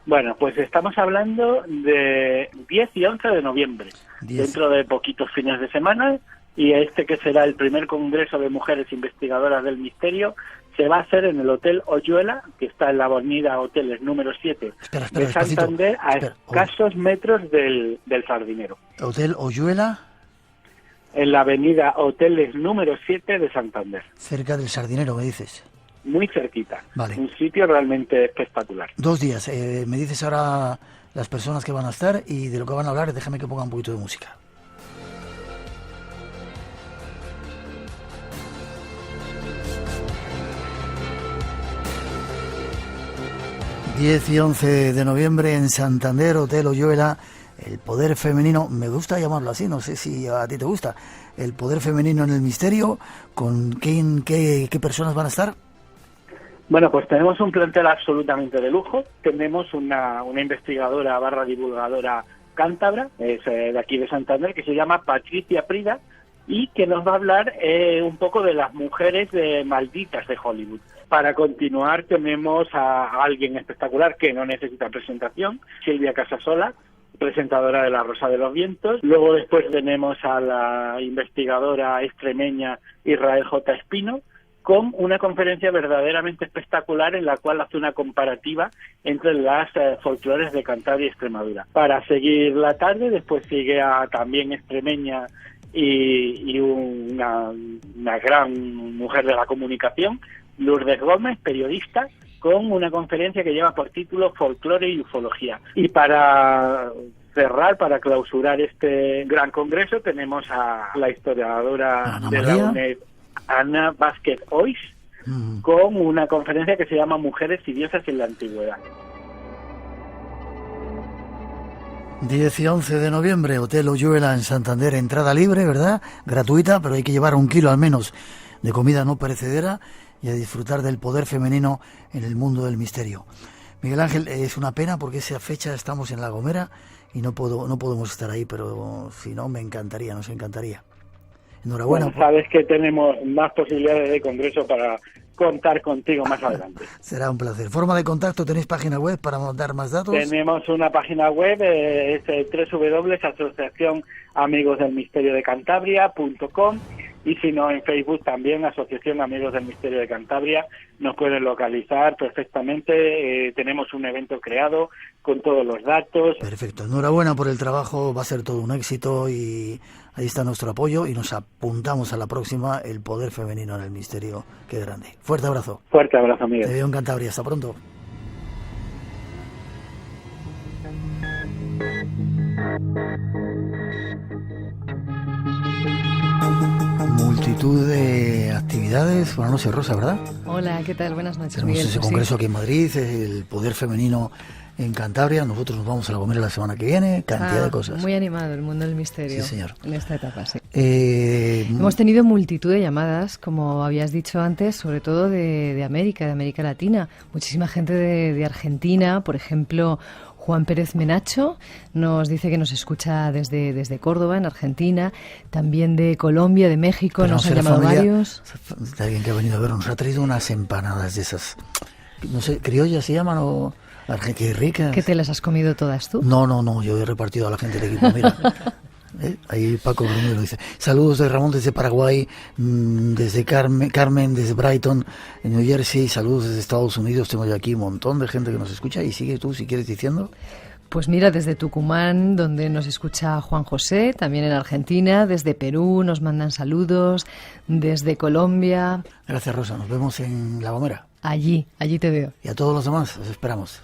Bueno, pues estamos hablando de 10 y 11 de noviembre, dentro de poquitos fines de semana, y que será el primer congreso de mujeres investigadoras del misterio, se va a hacer en el Hotel Oyuela, que está en la avenida Hoteles número 7 de Santander, a escasos metros del Sardinero. ¿Hotel Oyuela? En la avenida Hoteles número 7 de Santander. Cerca del Sardinero, me dices. Muy cerquita. Vale. Un sitio realmente espectacular. 2 días. Me dices ahora las personas que van a estar y de lo que van a hablar. Déjame que ponga un poquito de música. ...10 y 11 de noviembre en Santander, Hotel Oyuela, el poder femenino, me gusta llamarlo así, no sé si a ti te gusta, el poder femenino en el misterio. ¿Con qué personas van a estar? Bueno, pues tenemos un plantel absolutamente de lujo. Tenemos una investigadora / divulgadora cántabra, es de aquí de Santander, que se llama Patricia Prida, y que nos va a hablar un poco de las mujeres malditas de Hollywood. Para continuar tenemos a alguien espectacular que no necesita presentación, Silvia Casasola, presentadora de La Rosa de los Vientos. Luego después tenemos a la investigadora extremeña Israel J. Espino, con una conferencia verdaderamente espectacular en la cual hace una comparativa entre las folclores de Cantabria y Extremadura. Para seguir la tarde, después sigue a también extremeña y una gran mujer de la comunicación, Lourdes Gómez, periodista, con una conferencia que lleva por título Folclore y Ufología. Y para cerrar, para clausurar este gran congreso, tenemos a la historiadora de la UNED, Ana Vázquez Ois, con una conferencia que se llama Mujeres y Diosas en la Antigüedad. 10 y 11 de noviembre, Hotel Oyuela en Santander, entrada libre, ¿verdad? Gratuita, pero hay que llevar 1 kilo al menos de comida no perecedera y a disfrutar del poder femenino en el mundo del misterio. Miguel Ángel, es una pena porque esa fecha estamos en La Gomera y no podemos estar ahí, pero si no, nos encantaría. Enhorabuena. Bueno, sabes que tenemos más posibilidades de congreso para contar contigo más adelante. Será un placer. ¿Forma de contacto? ¿Tenéis página web para dar más datos? Tenemos una página web, es www.asociacionamigosdelmisteriodecantabria.com, y si no, en Facebook también, Asociación Amigos del Misterio de Cantabria, nos pueden localizar perfectamente. Tenemos un evento creado con todos los datos. Perfecto, enhorabuena por el trabajo, va a ser todo un éxito y ahí está nuestro apoyo y nos apuntamos a la próxima, el poder femenino en el misterio. Qué grande. Fuerte abrazo. Fuerte abrazo, Miguel. Te veo en Cantabria, hasta pronto. Multitud de actividades. Buenas noches, Rosa, ¿verdad? Hola, ¿qué tal? Buenas noches, Tenemos Miguel. ese congreso aquí en Madrid, el poder femenino en Cantabria. Nosotros nos vamos a La Gomera la semana que viene, cantidad de cosas. Muy animado el mundo del misterio. Sí, señor. En esta etapa, sí. Hemos tenido multitud de llamadas, como habías dicho antes, sobre todo de América Latina. Muchísima gente de Argentina, por ejemplo. Juan Pérez Menacho nos dice que nos escucha desde Córdoba, en Argentina, también de Colombia, de México. Pero nos han llamado varios. De alguien que ha venido a ver, nos ha traído unas empanadas de esas, no sé, criollas se llaman o qué ricas. ¿Que te las has comido todas tú? No, yo he repartido a la gente del equipo, mira. Ahí Paco Bruno lo dice. Saludos de Ramón desde Paraguay, desde Carmen desde Brighton, en New Jersey. Saludos desde Estados Unidos. Tengo yo aquí un montón de gente que nos escucha. Y sigue tú, si quieres, diciendo. Pues mira, desde Tucumán, donde nos escucha Juan José, también en Argentina, desde Perú nos mandan saludos, desde Colombia. Gracias, Rosa. Nos vemos en La Gomera. Allí te veo. Y a todos los demás, os esperamos.